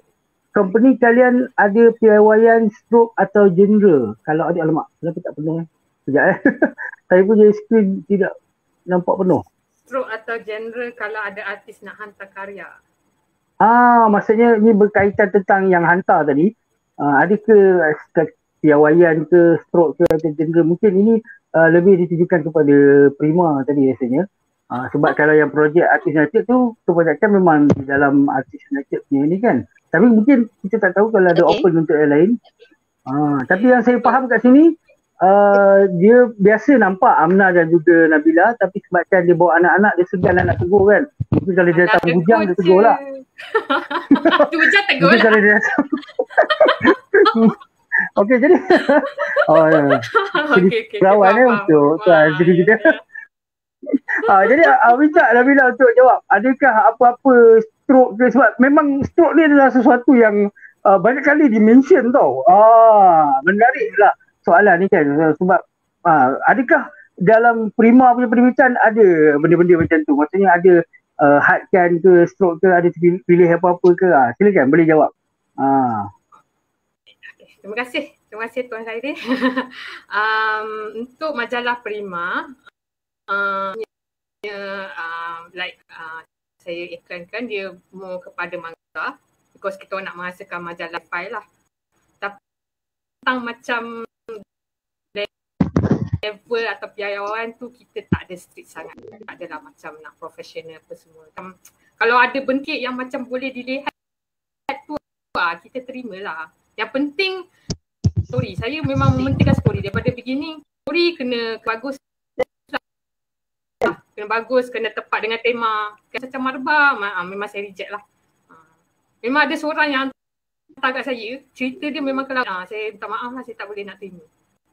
company kalian ada piawaian stroke atau genre? Kalau ada, alamak, kenapa tak penuh? Sekejap saya punya skrin tidak nampak penuh. Stroke atau genre kalau ada artis nak hantar karya? Maksudnya ni berkaitan tentang yang hantar tadi. Adakah piawaian ke, stroke ke atau genre? Mungkin ini lebih ditujukan kepada Prima tadi rasanya. Sebab kalau yang projek Artis United tu kebanyakan memang di dalam Artis United punya ni kan. Tapi mungkin kita tak tahu kalau ada open untuk yang lain. Tapi yang saya faham kat sini, dia biasa nampak Amna dan juga Nabila, tapi sebabkan dia bawa anak-anak, dia segan nak tegur kan. Mungkin kalau dia datang bujang, dia tegur lah. Bujang tegur lah. Kalau dia datang okey, jadi perawan untuk tuan jadi kita. Jadi minta Nabila untuk jawab, adakah apa-apa stroke ke? Sebab memang stroke ni adalah sesuatu yang banyak kali di-mention tau. Menarik lah soalan ni kan. Sebab adakah dalam Prima punya penerbitan ada benda-benda macam tu? Maksudnya ada hadkan ke, stroke ke, ada pilih apa-apa ke? Silakan, boleh jawab. Terima kasih Tuan Khairi. Untuk majalah Prima, saya iklankan dia more kepada manga, because kita nak menghasilkan majalah file lah. Tapi tentang macam level atau piawaian tu kita tak ada strict sangat. Tak adalah macam nak profesional apa semua. Kalau ada bentik yang macam boleh dilihat tu, kita terimalah. Yang penting story. Saya memang mementingkan story. Daripada beginning, story kena bagus lah. Kena bagus, kena tepat dengan tema. Macam Marba, memang saya reject lah. Memang ada seorang yang hantar kat saya, cerita dia memang kalau saya minta maaf lah, saya tak boleh nak terima.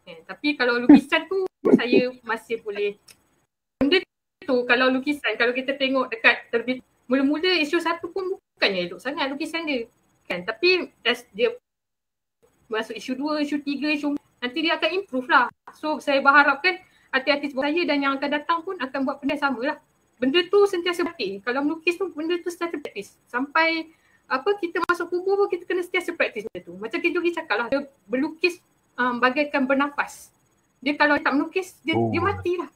Tapi kalau lukisan tu saya masih boleh. Benda tu kalau lukisan, kalau kita tengok dekat terbit, mula-mula isu 1 pun bukannya elok sangat lukisan dia kan. Tapi as dia masuk isu 2, isu 3, isu nanti dia akan improve lah. So saya berharapkan artis-artis saya dan yang akan datang pun akan buat benda sama lah. Benda tu sentiasa berlatih. Kalau melukis tu benda tu sentiasa praktis. Sampai kita masuk kubur pun kita kena sentiasa praktis benda tu. Macam Kek Jogi cakap lah, dia berlukis bagaikan bernafas. Dia kalau tak melukis, dia mati lah.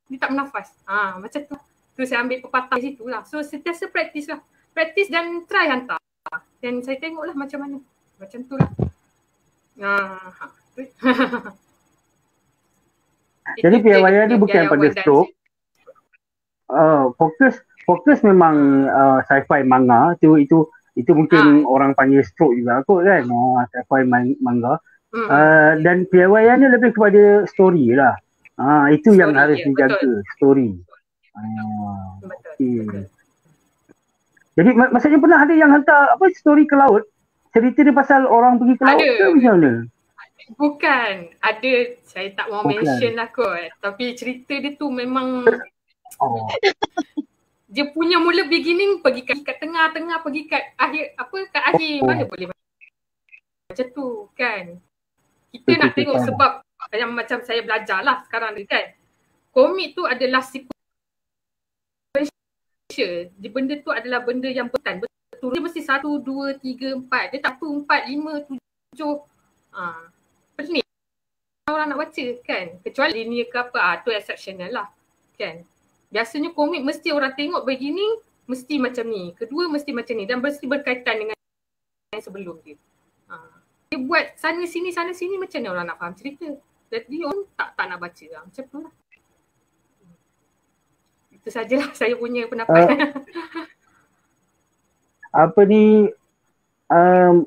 Dia tak bernafas. Macam tu. Tu saya ambil pepatah situ lah. So sentiasa praktis lah. Praktis dan try hantar. Dan saya tengok lah macam mana. Macam tu lah. Jadi piawaian ni bukan pada stroke. Fokus memang sci-fi manga. Itu mungkin orang panggil stroke juga kot kan. Sci-fi manga. Dan piawaian ni lebih kepada story lah. Itu story, yang harus dijaga, story. Betul. Jadi maksudnya pernah ada yang hantar apa story ke laut? Cerita dia pasal orang pergi ke laut ke macam mana? Bukan. Ada, saya tak mau mention lah kot. Tapi cerita dia tu memang dia punya mula beginning pergi kat tengah-tengah, pergi kat akhir, kat akhir. Mana boleh macam tu kan. Kita nak tengok sebab yang macam saya belajar lah sekarang ni kan. Komik tu adalah sequential. Benda tu adalah benda yang bertahan. Betul. Dia mesti 1, 2, 3, 4. Dia tak 1, 4, 5, 7. Pelik orang nak baca kan. Kecuali linear ke apa, tu exceptional lah kan. Biasanya komik mesti orang tengok beginning mesti macam ni. Kedua mesti macam ni dan mesti berkaitan dengan yang sebelum dia. Dia buat sana sini macam mana orang nak faham cerita. Jadi orang tak nak baca lah. Macam tu lah. Itu sajalah saya punya pendapat. Apa ni,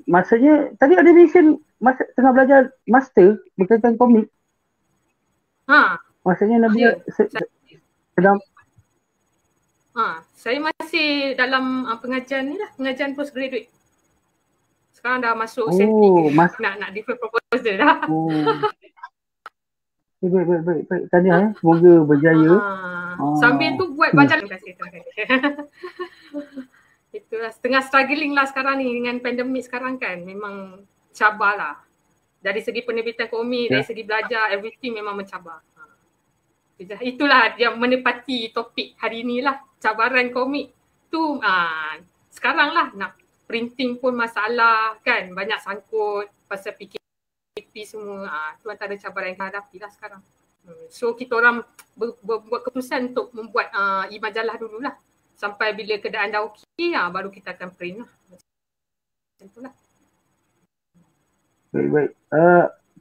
maksudnya tadi ada mention masa tengah belajar master berkaitan komik. Maksudnya Nabi sedang saya masih dalam pengajian ni lah, pengajian postgraduate. Sekarang dah masuk setting nak different proposal dah. Baik. Tahniah semoga berjaya. Sambil tu buat baca. Terima kasih. Itulah setengah struggling lah sekarang ni dengan pandemik sekarang kan. Memang cabar lah. Dari segi penerbitan komik, dari segi belajar, everything memang mencabar. Itulah yang menepati topik hari ni lah. Cabaran komik tu sekarang lah nak printing pun masalah kan. Banyak sangkut pasal PKP semua. Tu antara cabaran yang kita hadapi lah sekarang. So kita orang buat keputusan untuk membuat e-majalah dululah. Sampai bila keadaan dah okey baru kita akan print lah. Macam tu lah. Baik.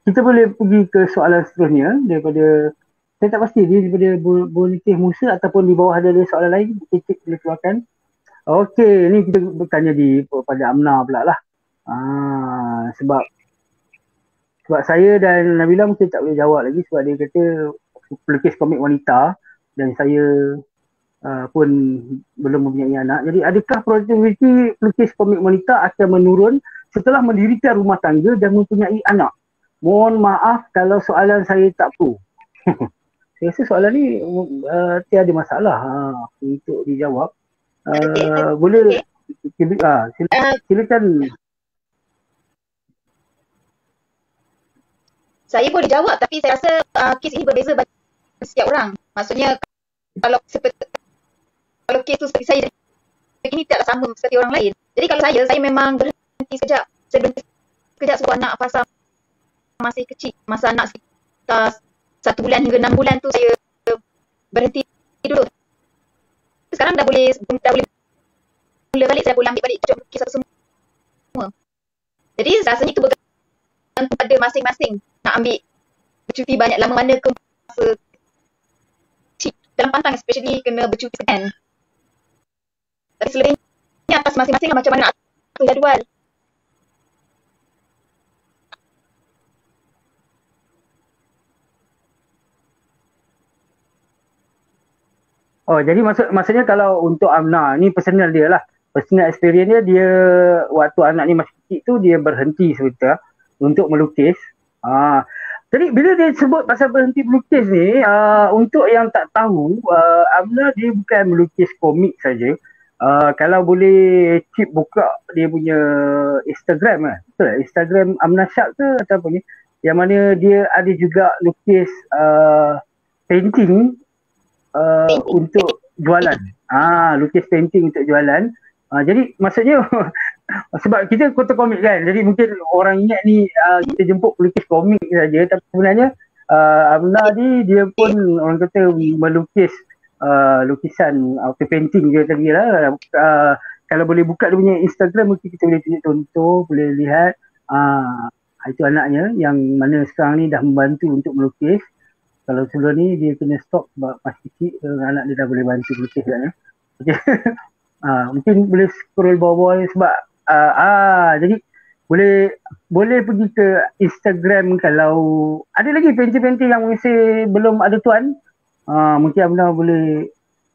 Kita boleh pergi ke soalan seterusnya daripada, saya tak pasti dia daripada Boleh Musa ataupun di bawah ada soalan lain. Kita boleh keluarkan. Okey, ni kita bertanya pada Amna pula lah. Sebab saya dan Nabila mungkin tak boleh jawab lagi sebab dia kata pelukis komik wanita dan saya pun belum mempunyai anak. Jadi adakah produktiviti pelukis komik wanita akan menurun setelah mendirikan rumah tangga dan mempunyai anak? Mohon maaf kalau soalan saya tak perlu. Saya rasa soalan ni tiada masalah untuk dijawab. Boleh silakan. Saya boleh jawab tapi saya rasa kes ini berbeza bagi setiap orang. Maksudnya kalau kes tu seperti saya ini tidaklah sama seperti orang lain. Jadi kalau saya memang berhenti sekejap. Saya berhenti sekejap sebab anak fasa masih kecil. Masa anak sekitar 1 bulan hingga 6 bulan tu saya berhenti dulu. Sekarang dah boleh mula balik, saya boleh ambil balik tujuan kisah semua. Jadi rasanya itu bergantung pada masing-masing nak ambil bercuti banyak lama mana ke masa kecil. Dalam pantang especially kena bercuti segan. Tapi selebihnya atas masing-masing lah macam mana nak atur jadual. Jadi maksudnya kalau untuk Amna ni personal dia lah. Personal experience dia waktu anak ni masih kecil tu dia berhenti sebentar untuk melukis. Jadi bila dia sebut pasal berhenti melukis ni, untuk yang tak tahu, Amna dia bukan melukis komik saja. Kalau boleh Cip buka dia punya Instagram lah. Betul tak? Instagram Amna Shark ke atau apa ni? Yang mana dia ada juga lukis painting untuk jualan. Lukis painting untuk jualan. Jadi maksudnya sebab kita kota komik kan. Jadi mungkin orang ingat ni kita jemput pelukis komik saja, tapi sebenarnya Amna ni dia pun orang kata melukis lukisan auto painting je tadi lah. Kalau boleh buka dia punya Instagram mungkin kita boleh tunjuk contoh, boleh lihat itu anaknya yang mana sekarang ni dah membantu untuk melukis. Kalau sebelum ni dia kena stop sebab masih kecil, anak dia dah boleh bantu lukis kan. Okay. Mungkin boleh scroll bawah sebab jadi boleh pergi ke Instagram kalau ada lagi painting-painting yang masih belum ada tuan. Mungkin Abna boleh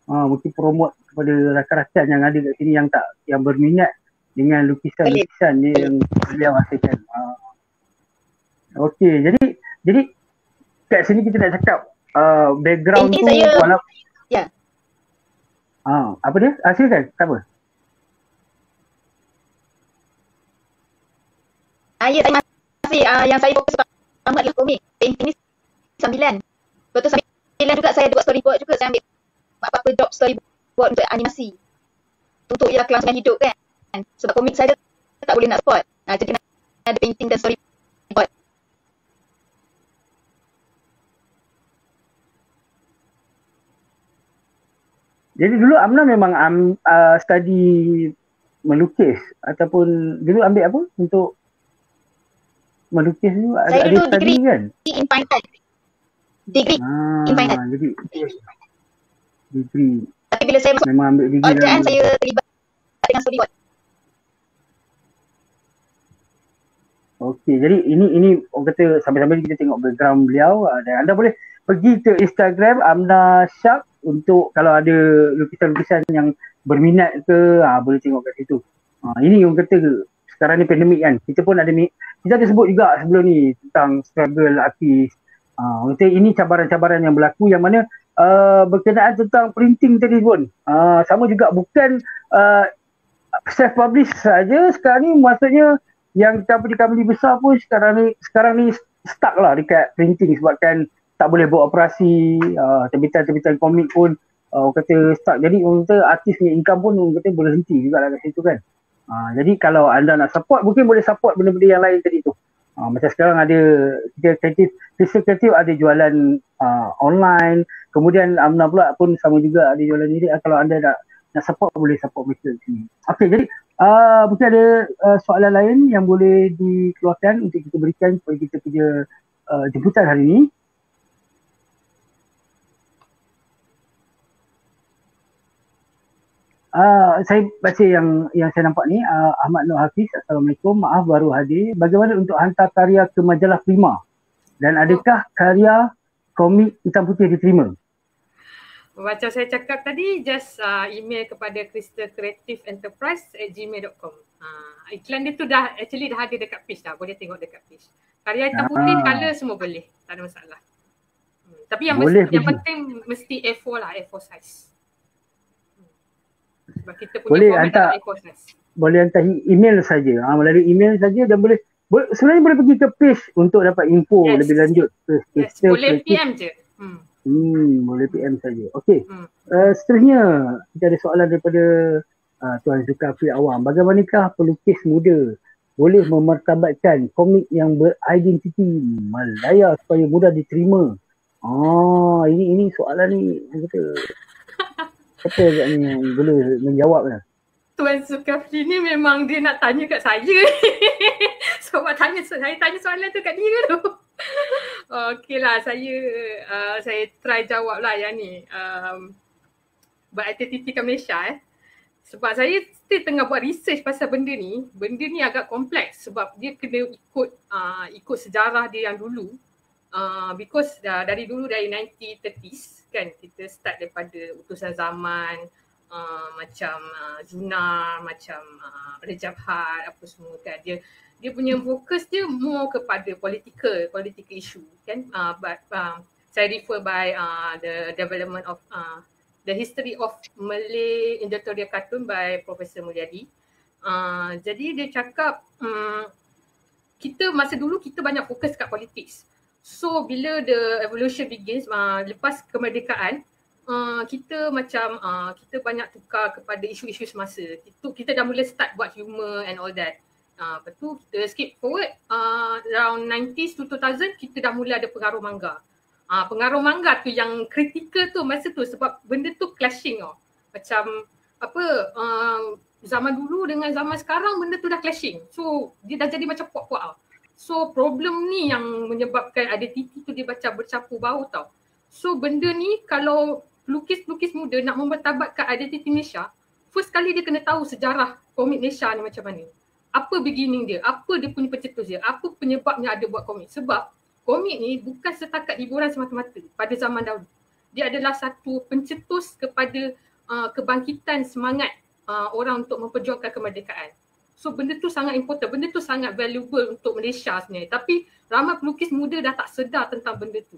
Mungkin promote kepada rakan-rakan yang ada kat sini yang berminat dengan lukisan-lukisan ni yang beliau hasilkan. Okey, jadi kat sini kita nak cakap background tu walaupun ya. Apa dia? Silakan, tak apa. Ya, saya masih yang saya fokus pertama adalah komik. Painting ni sambilan. Lepas tu sambilan juga saya buat storyboard juga. Saya ambil apa-apa drop storyboard untuk animasi. Untuk ia kelangsungan hidup kan. Sebab komik saya tak boleh nak support. Jadi kena ada painting dan storyboard. Jadi dulu Amna memang study melukis ataupun dulu ambil apa untuk melukis tu? Saya ada dulu study kan? In fine art. Degree in fine art. Degree. Tapi bila saya masuk memang ambil degree kerjaan saya terlibat dengan storyboard. Okey, jadi ini orang kata sambil-sambil kita tengok background beliau dan anda boleh pergi ke Instagram Amna Syak untuk kalau ada lukisan-lukisan yang berminat ke boleh tengok kat situ. Ini orang kata sekarang ni pandemik kan. Kita pun ada kita ada sebut juga sebelum ni tentang struggle artis. Orang kata ini cabaran-cabaran yang berlaku yang mana berkenaan tentang printing tadi pun. Sama juga bukan self-publish saja sekarang ni, maksudnya yang company besar pun sekarang ni stuck lah dekat printing sebabkan tak boleh buat operasi, terbitan-terbitan komik pun orang kata stuck. Jadi orang kata artis ni income pun orang kata boleh henti juga lah kat situ kan. Jadi kalau anda nak support, mungkin boleh support benda-benda yang lain tadi tu. Macam sekarang ada kreatif ada jualan online, kemudian Amna pula pun sama juga ada jualan diri. Kalau anda nak support, boleh support mereka di sini. Okey, jadi mungkin ada soalan lain yang boleh dikeluarkan untuk kita berikan kepada kita punya jemputan hari ini. Saya baca yang saya nampak ni, Ahmad Nur Hafiz, Assalamualaikum, maaf baru hadir. Bagaimana untuk hantar karya ke majalah Prima? Dan adakah karya komik hitam putih diterima? Macam saya cakap tadi, just email kepada crystalcreativeenterprise@gmail.com. Iklan dia tu dah ada dekat page dah, boleh tengok dekat page. Karya hitam putih, colour semua boleh, tak ada masalah. Tapi yang penting mesti A4 lah, A4 size. Sebab kita punya format A4 size. Boleh hantar email saja. Melalui email saja dan boleh sebenarnya boleh pergi ke page untuk dapat info lebih lanjut. Boleh PM je. Boleh PM saja. Okey. Seterusnya kita ada soalan daripada Tuan Zulkafli Awam. Bagaimanakah pelukis muda boleh memartabatkan komik yang beridentiti Malaya supaya mudah diterima? Ini soalan ni kata siapa agaknya yang boleh menjawabnya? Tuan Zulkafli ni memang dia nak tanya kat saya. Sebab saya tanya soalan tu kat dia tu. Okeylah, saya try jawab lah yang ni. Beridentiti kat Malaysia Sebab saya still tengah buat research pasal benda ni. Benda ni agak kompleks sebab dia kena ikut sejarah dia yang dulu. Because dari dulu, dari 1930s kan, kita start daripada utusan zaman, macam Zunar, macam Rejab Had, apa semua kan. Dia punya fokus dia more kepada political issue kan. But saya refer by the development of the history of Malay editorial cartoon by Professor Mulyadi. Jadi dia cakap kita masa dulu kita banyak fokus kat politics. So bila the evolution begins, lepas kemerdekaan, kita macam kita banyak tukar kepada isu-isu semasa. Kita dah mula start buat humor and all that. Lepas tu kita skip forward around 90s to 2000, kita dah mula ada pengaruh manga. Pengaruh manga tu yang kritikal tu masa tu sebab benda tu clashing Macam zaman dulu dengan zaman sekarang benda tu dah clashing. So dia dah jadi macam puak-puak So problem ni yang menyebabkan identiti tu dia macam bercampur bau tau. So benda ni kalau pelukis-pelukis muda nak memartabatkan identiti Malaysia, first kali dia kena tahu sejarah komik Malaysia ni macam mana. Apa beginning dia, apa dia punya pencetus dia, apa penyebabnya ada buat komik. Sebab komik ni bukan setakat hiburan semata-mata pada zaman dahulu. dia adalah satu pencetus kepada kebangkitan semangat orang untuk memperjuangkan kemerdekaan. So benda tu sangat important, benda tu sangat valuable untuk Malaysia sebenarnya. Tapi ramai pelukis muda dah tak sedar tentang benda tu.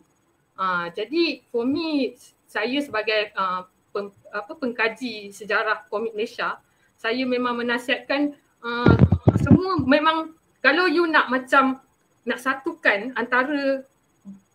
Jadi for me, saya sebagai pengkaji sejarah komik Malaysia, saya memang menasihatkan semua memang kalau you nak macam nak satukan antara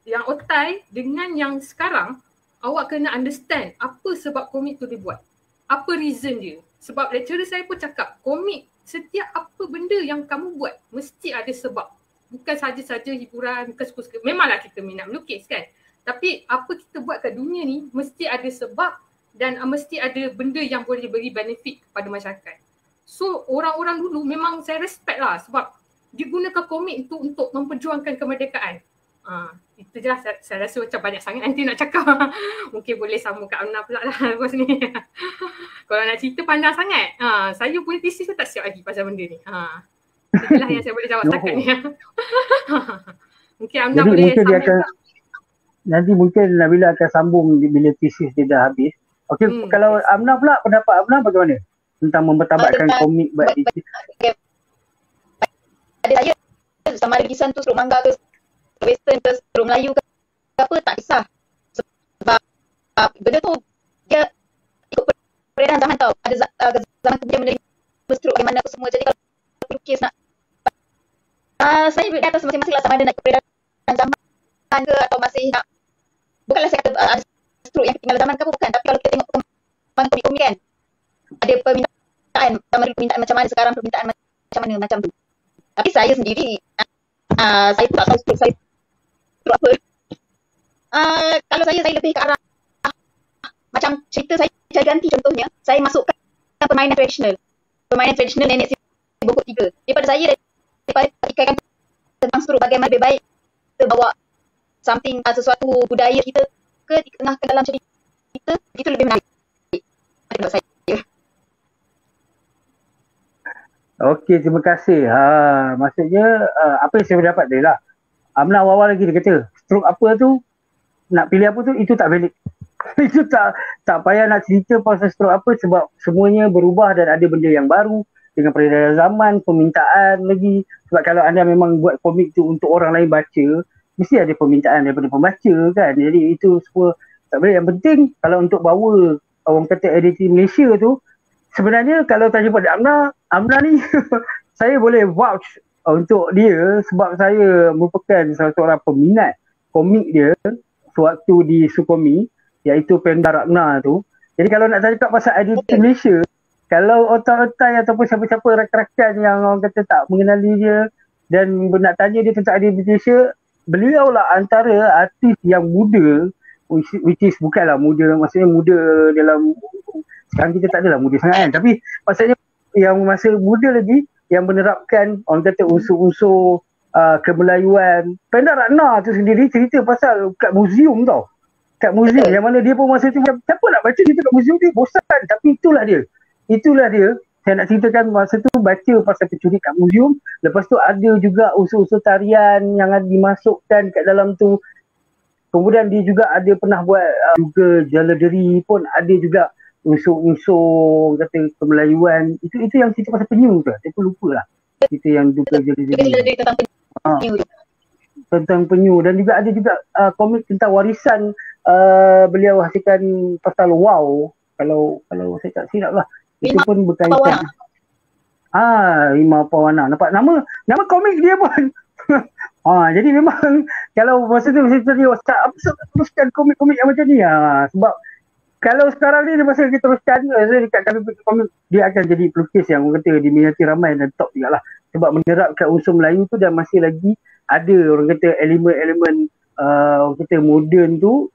yang otai dengan yang sekarang, awak kena understand apa sebab komik tu dibuat. Apa reason dia. Sebab lecturer saya pun cakap, komik setiap apa benda yang kamu buat mesti ada sebab. Bukan saja-saja hiburan, bukan suka-suka. Memanglah kita minat melukis kan. Tapi apa kita buat kat dunia ni mesti ada sebab dan mesti ada benda yang boleh beri benefit kepada masyarakat. So orang-orang dulu memang saya respect lah sebab dia gunakan komik itu untuk memperjuangkan kemerdekaan. Itu je lah, saya rasa macam banyak sangat nanti nak cakap. Mungkin boleh sambung kat Amna pula lah lepas ni. Kalau nak cerita pandang sangat. Saya punya thesis pun tak siap lagi pasal benda ni. Itulah yang saya boleh jawab setakat ni. Mungkin Amna jadi boleh mungkin dia sambung. nanti mungkin Nabila akan sambung bila thesis dia dah habis. Okey, kalau Amna pula, pendapat Amna bagaimana tentang mempertabatkan komik buat thesis? Ada saya sama ada lukisan tu suruh manga ke western ke suruh Melayu ke apa tak kisah. Sebab benda tu dia ikut peredaran zaman tau. Ada zaman tu dia menerima strok bagaimana apa semua. Jadi kalau pelukis nak saya di atas masing-masing lah sama ada nak ikut peredaran zaman ke atau masih nak, bukanlah saya kata ada strok yang ketinggalan zaman ke apa, bukan. Tapi kalau kita tengok perkembangan komik-komik kan, ada permintaan, zaman dulu permintaan macam mana, sekarang permintaan macam mana, macam tu. Tapi saya sendiri, saya pun tak tahu strok saya strok apa. Kalau saya lebih ke arah macam cerita saya ganti contohnya, saya masukkan permainan tradisional. Permainan tradisional nenek sibuk 3. Daripada saya ikatkan tentang strok, bagaimana lebih baik kita bawa something, sesuatu budaya kita ke ditengahkan dalam cerita, itu lebih menarik. Itu saya. Okey, terima kasih. Maksudnya apa yang saya dapat dia lah. Amna awal lagi dia kata, strok apa tu, nak pilih apa tu, itu tak valid. Itu tak payah nak cerita pasal strok apa sebab semuanya berubah dan ada benda yang baru dengan peredaran zaman, permintaan lagi. Sebab kalau anda memang buat komik tu untuk orang lain baca, mesti ada permintaan daripada pembaca kan. Jadi itu semua tak boleh. Yang penting kalau untuk bawa orang kata editing Malaysia tu, sebenarnya kalau tanya pada Amna ni saya boleh vouch untuk dia sebab saya merupakan salah seorang peminat komik dia sewaktu di Sukomi, iaitu Pemda Ratna tu. Jadi kalau nak cakap pasal editing Malaysia, kalau otai-otai ataupun siapa-siapa rakan-rakan yang orang kata tak mengenali dia dan nak tanya dia tentang editing Malaysia, beliau lah antara artis yang muda, which is bukanlah muda, maksudnya muda dalam, sekarang kita tak adalah muda sangat kan, tapi maksudnya yang masa muda lagi yang menerapkan orang kata unsur-unsur kemelayuan. Pemda Ratna tu sendiri cerita pasal kat muzium tau. Kat muzium yang mana dia pun masa tu siapa nak baca cerita kat muzium dia bosan, tapi itulah dia. Saya nak ceritakan masa tu baca pasal pencuri kat muzium. Lepas tu ada juga unsur-unsur tarian yang dimasukkan kat dalam tu. Kemudian dia juga ada pernah buat juga jaladeri pun ada juga unsur-unsur kata kemelayuan. Itu yang cerita pasal penyu tu. Saya pun lupa lah. Cerita yang juga jaladeri tentang penyu. Tentang penyu. Dan juga ada juga komik tentang warisan beliau hasilkan pasal wow. Kalau saya tak silap lah. Itu pun berkaitan. Lima Pawana. Nampak nama komik dia pun. Jadi memang kalau masa tu saya teruskan komik-komik yang macam ni. Sebab kalau sekarang ni masa kita teruskan dekat komik, dia akan jadi pelukis yang orang kata diminati ramai dan top juga lah. Sebab menerapkan unsur Melayu tu dan masih lagi ada orang kata elemen-elemen orang kata moden tu.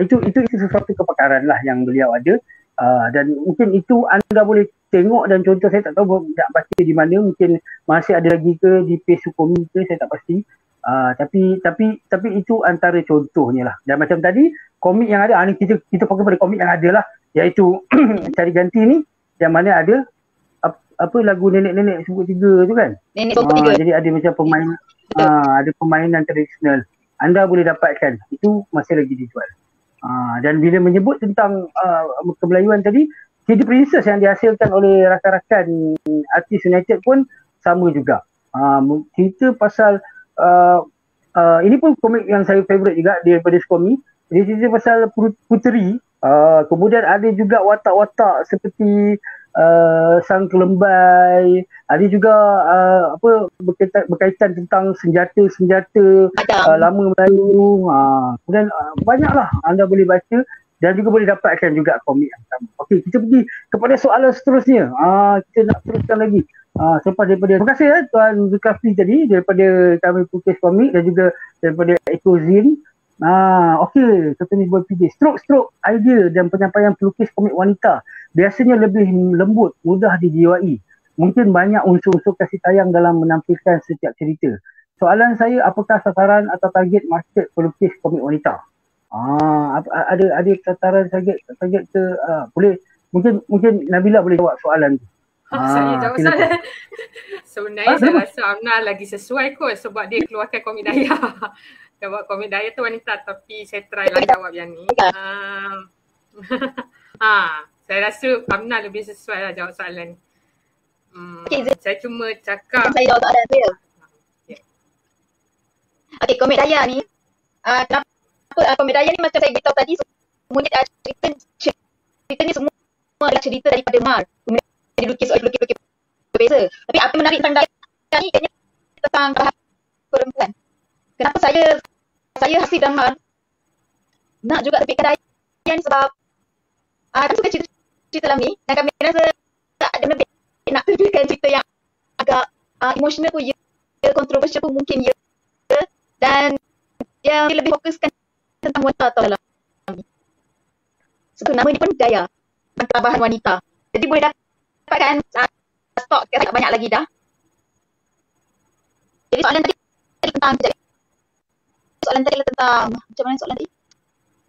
Itu sesuatu kepakaran lah yang beliau ada. Dan mungkin itu anda boleh tengok dan contoh, saya tak tahu nak baca di mana, mungkin masih ada lagi ke di page Sukomi ke, saya tak pasti. Tapi itu antara contohnya lah. Dan macam tadi komik yang ada, ni kita fokus pada komik yang ada lah, iaitu Cari Ganti ni yang mana ada apa lagu nenek-nenek sebut 3 tu kan. Nenek sebut 3. Jadi ada macam ada permainan tradisional. Anda boleh dapatkan. Itu masih lagi dijual. Dan bila menyebut tentang kemelayuan tadi, CD Princess yang dihasilkan oleh rakan-rakan artis United pun sama juga. Cerita pasal ini pun komik yang saya favourite juga daripada Skomi. Dia cerita pasal puteri. Kemudian ada juga watak-watak seperti sang kelembai. Ada juga berkaitan tentang senjata-senjata lama Melayu. Kemudian banyaklah anda boleh baca dan juga boleh dapatkan juga komik yang sama. Okey, kita pergi kepada soalan seterusnya. Kita nak teruskan lagi. Selepas daripada, terima kasih Tuan Zulkafli tadi daripada kami Pukis Komik dan juga daripada Ekozin. Okey, tertulis buat PD. Strok-strok idea dan penyampaian pelukis komik wanita biasanya lebih lembut, mudah dijiwai. Mungkin banyak unsur-unsur kasih sayang dalam menampilkan setiap cerita. Soalan saya, apakah sasaran atau target market pelukis komik wanita? Ada sasaran target ke? Boleh, mungkin Nabila boleh jawab soalan tu. Saya jawab soalan. Sebenarnya saya rasa Amna lagi sesuai kot sebab dia keluarkan komik daya. Jawab komik daya tu wanita, tapi saya try lah jawab yang ni. Saya rasa Amna lebih sesuai lah jawab soalan. Saya cuma cakap. Saya jawab soalan saya. Okey, komik daya ni. Kenapa komik daya ni macam saya beritahu tadi, semuanya ceritanya semua adalah cerita daripada Mar. Dilukis oleh pelukis-pelukis berbeza. Tapi apa yang menarik tentang daya ni ianya tentang perempuan. Kenapa saya Hasif dan Mar nak juga terbitkan daya ni sebab kami suka cerita dalam ni dan kami rasa ada lebih nak terbitkan cerita yang agak emosional pun ya, kontroversial pun mungkin ya, dan yang lebih fokuskan tentang wanita atau dalam ni. Sebab nama ni pun daya, Pengkelabahan Wanita. Jadi boleh dapatkan stok agak banyak lagi dah. Jadi soalan tadi tentang macam mana soalan tadi?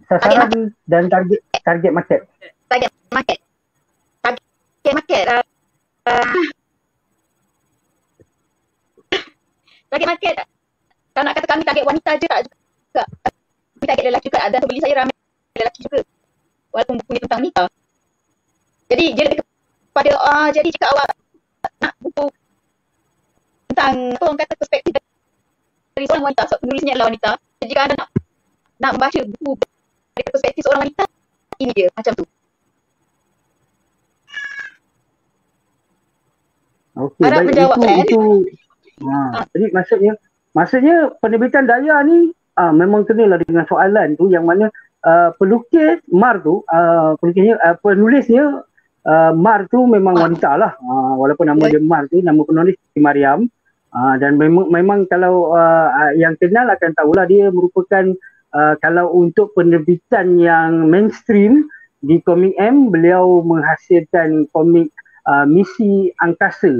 Sasaran dan target market. Target market. Target market. Kalau nak kata kami target wanita je tak juga. Kami target lelaki juga. Dan pembeli saya ramai lelaki juga. Walaupun buku ni tentang wanita. Jadi dia lebih kepada jadi jika awak nak buku tentang apa orang kata perspektif dari seorang wanita, sebab penulisnya adalah wanita. Jadi jika anda nak membaca buku dari perspektif seorang wanita, ini dia macam tu. Okey, baik, itu jadi maksudnya penerbitan daya ni memang kenalah dengan soalan tu yang mana pelukis Mar tu penulisnya Mar tu memang wanita lah, walaupun nama dia Mar tu, nama penulis Mariam. Dan memang kalau yang kenal akan tahulah dia merupakan kalau untuk penerbitan yang mainstream di Komik M, beliau menghasilkan komik Misi Angkasa.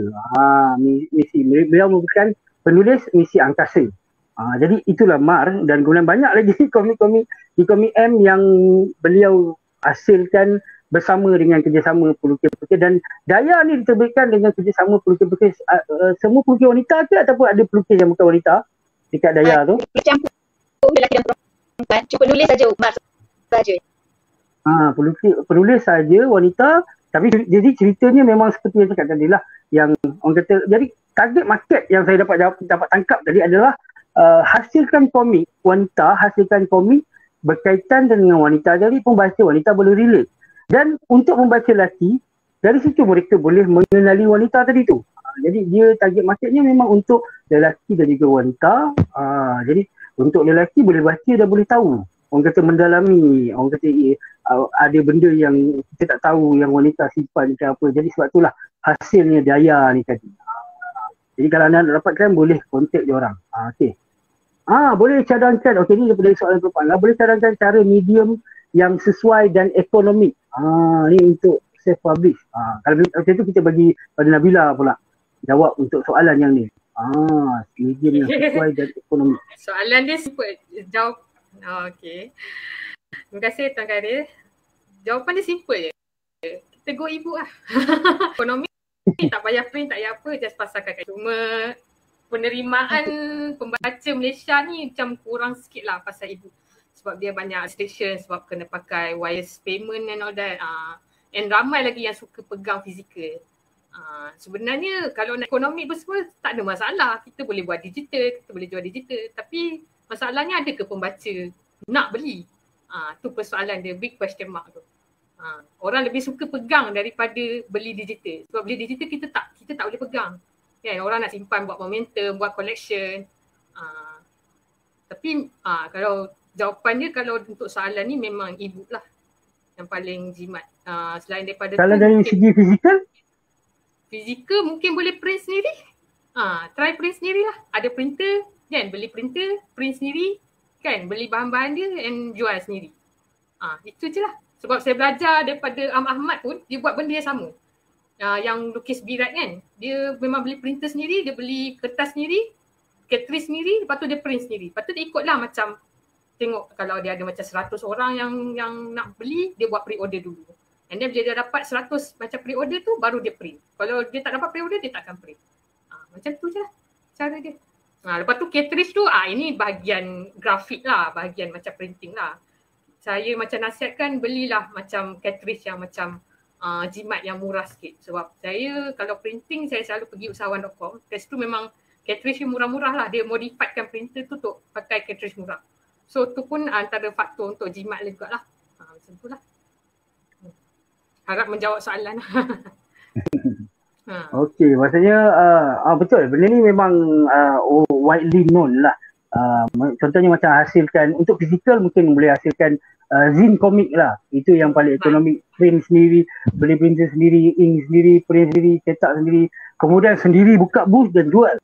Beliau merupakan penulis Misi Angkasa. Jadi itulah Mar, dan kemudian banyak lagi komik-komik di Komik M yang beliau hasilkan bersama dengan kerjasama pelukis-pelukis. Dan daya ni diterbitkan dengan kerjasama pelukis-pelukis semua pelukis wanita ke ataupun ada pelukis yang bukan wanita dekat daya tu? Campur lelaki dan perempuan. Cuma penulis saja, Mar saja. Penulis saja wanita, tapi jadi ceritanya memang seperti yang cakap tadi lah, yang orang kata, jadi target market yang saya dapat tangkap tadi adalah hasilkan komik wanita, hasilkan komik berkaitan dengan wanita, jadi pembaca wanita boleh relate. Dan untuk membaca lelaki, dari situ mereka boleh mengenali wanita tadi tu. Jadi dia target marketnya memang untuk lelaki dan juga wanita. Jadi untuk lelaki boleh baca dan boleh tahu. Orang kata mendalami, orang kata ada benda yang kita tak tahu yang wanita simpan ke apa. Jadi sebab itulah hasilnya daya ni tadi. Jadi kalau anda nak dapatkan, boleh kontak dia orang. Okey. Boleh cadangkan, okey ni daripada soalan perempuan. Boleh cadangkan cara medium yang sesuai dan ekonomik. Ni untuk self-publish. Kalau macam tu kita bagi pada Nabila pula jawab untuk soalan yang ni. Medium yang sesuai dan ekonomik. Soalan dia simple. Jawab. Okey. Terima kasih Tuan Khairil. Jawapan dia simple je. Kita go ibu lah. Ekonomi tak payah print, tak payah apa. Just pasangkan. Cuma penerimaan pembaca Malaysia ni macam kurang sikit lah pasal ibu. sebab dia banyak restriction sebab kena pakai wires payment and all that. And ramai lagi yang suka pegang fizikal. Sebenarnya kalau nak ekonomi pun semua tak ada masalah. Kita boleh buat digital, kita boleh jual digital. Tapi masalahnya ada ke pembaca nak beli? Tu persoalan dia, big question mark tu. Orang lebih suka pegang daripada beli digital. Sebab beli digital kita tak boleh pegang. Kan? Orang nak simpan, buat momentum, buat collection. Tapi kalau jawapannya kalau untuk soalan ni memang e-book lah yang paling jimat. Selain daripada Kalau tu, dari segi fizikal mungkin boleh print sendiri. Try print sendiri lah. Ada printer kan, beli printer, print sendiri kan, beli bahan-bahan dia and jual sendiri. Itu je lah. Sebab saya belajar daripada Ahmad pun, dia buat benda yang sama. Yang lukis birat kan, dia memang beli printer sendiri, dia beli kertas sendiri, cartridge sendiri, lepas tu dia print sendiri. Lepas tu dia ikutlah macam, tengok kalau dia ada macam 100 orang yang nak beli, dia buat pre-order dulu. And then bila dia dapat 100 macam pre-order tu, baru dia print. Kalau dia tak dapat pre-order, dia takkan print. Macam tu je lah cara dia. Lepas tu cartridge tu, ini bahagian grafik lah, bahagian macam printing lah. Saya macam nasihatkan belilah macam cartridge yang macam jimat yang murah sikit. Sebab saya kalau printing, saya selalu pergi usahawan.com. Kat situ memang cartridge yang murah-murah lah. Dia modifiedkan printer tu untuk pakai cartridge murah. So tu pun antara faktor untuk jimat juga lah. Macam tu lah. Harap menjawab soalan. Okey, maksudnya betul. Benda ni memang widely known lah. Contohnya macam hasilkan, untuk fizikal mungkin boleh hasilkan zine komik lah. Itu yang paling ekonomik. Print sendiri, beli printer sendiri, ink sendiri, print sendiri, cetak sendiri. Kemudian sendiri buka booth dan jual.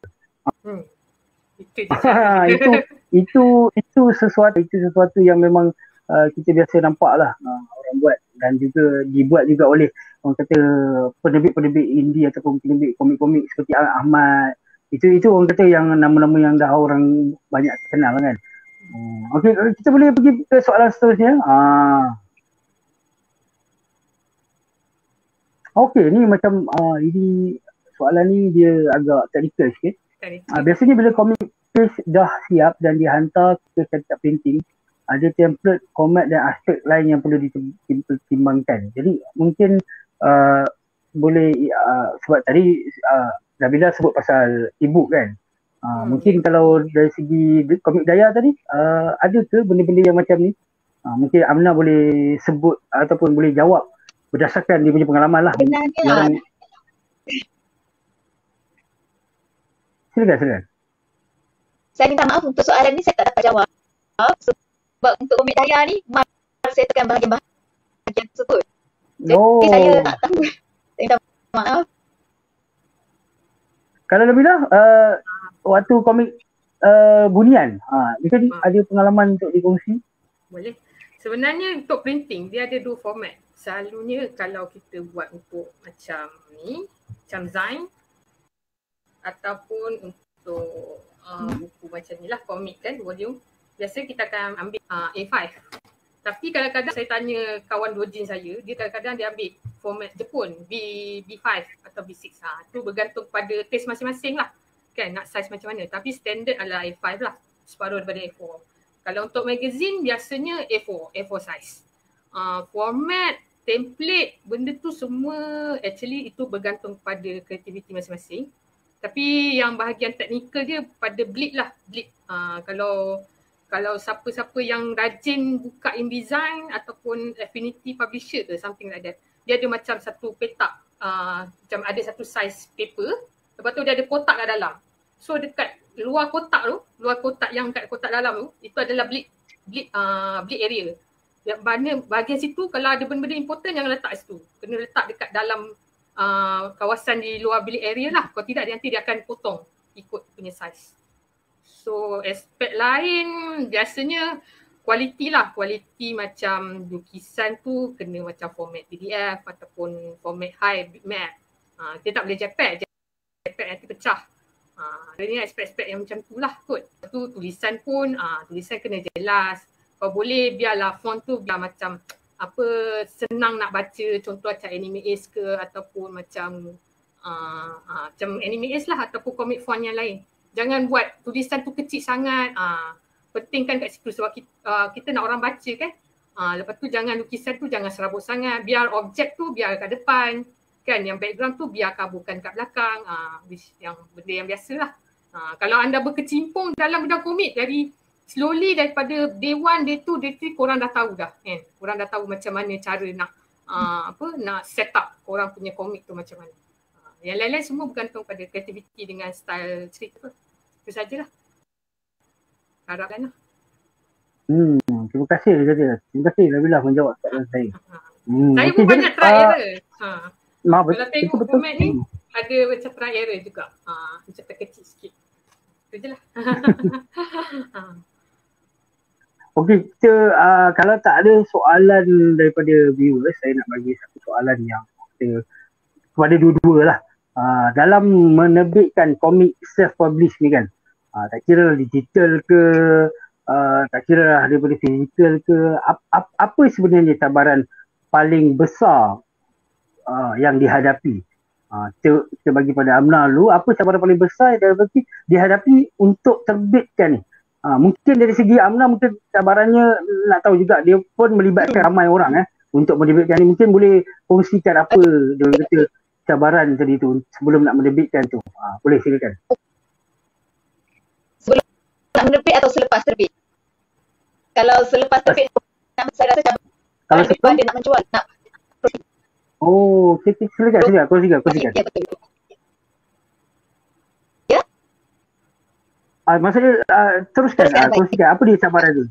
Itu sesuatu yang memang kita biasa nampak lah orang buat, dan juga dibuat juga oleh orang kata penerbit-penerbit indie ataupun penerbit komik-komik seperti Ahmad. Itu orang kata yang nama-nama yang dah orang banyak kenal kan. Okey, kita boleh pergi ke soalan seterusnya. Okey, ni macam ini soalan ni dia agak teknikal sikit. Biasanya bila komik page dah siap dan dihantar ke cetak printing, ada template, format dan aspek lain yang perlu dipertimbangkan. Jadi mungkin boleh sebab tadi Nabila sebut pasal e-book kan. Mungkin kalau dari segi komik daya tadi ada ke benda-benda yang macam ni? Mungkin Amna boleh sebut ataupun boleh jawab berdasarkan dia punya pengalaman lah. Sebenarnya Silakan. Saya minta maaf untuk soalan ni saya tak dapat jawab. Sebab untuk komik daya ni saya tekan bahagian tersebut. Jadi saya tak tahu. Saya minta maaf. Kalau Nabila, waktu komik bunian, mungkin ada pengalaman untuk dikongsi? Boleh. Sebenarnya untuk printing, dia ada dua format. Selalunya kalau kita buat untuk macam ni, macam Zine, ataupun untuk buku macam ni lah, komik kan, volume. Biasanya kita akan ambil A5. Tapi kadang-kadang saya tanya kawan dojin saya, dia kadang-kadang dia ambil format Jepun, B5 atau B6. Tu bergantung pada taste masing-masing lah. Kan, nak size macam mana. Tapi standard adalah A5 lah, separuh daripada A4. Kalau untuk magazine, biasanya A4 size. Format, template, benda tu semua actually itu bergantung pada kreativiti masing-masing. Tapi yang bahagian teknikal dia pada Bleed lah. Bleed. Kalau siapa-siapa yang rajin buka InDesign ataupun Affinity Publisher ke, something like that. Dia ada macam satu petak, macam ada satu size paper. Lepas tu dia ada kotak kat dalam. So dekat luar kotak yang kat kotak dalam tu, itu adalah bleed area. Yang mana bahagian situ kalau ada benda-benda important jangan letak situ. Kena letak dekat dalam kawasan di luar bilik area lah. Kalau tidak nanti dia akan potong ikut punya size. So aspek lain biasanya kualiti lah. Kualiti macam lukisan tu kena macam format PDF ataupun format high bitmap. Dia tak boleh JPEG. JPEG nanti pecah. Ini aspek-aspek yang macam tu lah kot. Lepas tu tulisan pun, tulisan kena jelas. Kalau boleh biarlah font tu biar macam senang nak baca, contoh macam Anime Ace ke ataupun macam Anime Ace lah ataupun comic font yang lain. Jangan buat tulisan tu kecil sangat. pentingkan kat situ sebab kita nak orang baca kan. Lepas tu jangan lukisan tu jangan serabut sangat, biar objek tu biar kat depan kan, yang background tu biar kaburkan kat belakang, yang benda yang biasalah. Kalau anda berkecimpung dalam bidang komik dari slowly daripada day 1, day 2, day 3 korang dah tahu dah kan. Korang dah tahu macam mana cara nak nak set up korang punya komik tu macam mana. Yang lain-lain semua bergantung pada kreativiti dengan style cerita tu. Itu sajalah. Harapkan lah. Terima kasih saja. Terima kasih Nabila menjawab soalan saya. Saya pun banyak try error. Kalau tengok betul. format ni ada macam try error juga. Macam terkecil sikit. Itu je lah. Okey, kita kalau tak ada soalan daripada viewers, saya nak bagi satu soalan yang kepada dua-dua lah. Dalam menerbitkan komik self-publish ni kan, tak kira digital ke, tak kira daripada fizikal ke, apa sebenarnya cabaran paling besar yang dihadapi? Kita bagi pada Amna dulu, apa cabaran paling besar yang dihadapi untuk terbitkan ni? Mungkin dari segi Amna, mungkin cabarannya nak tahu juga, dia pun melibatkan ramai orang untuk menerbitkan ni. Mungkin boleh kongsikan apa dia kata cabaran tadi tu sebelum nak menerbitkan tu. Boleh silakan. Sebelum nak menerbit atau selepas terbit? Kalau selepas terbit, saya rasa cabaran daripada dia nak menjual, nak profit. Oh, silakan. Kongsikan. Ya, betul. Ya? Maksudnya teruskan, kongsikan apa dia cabaran tu.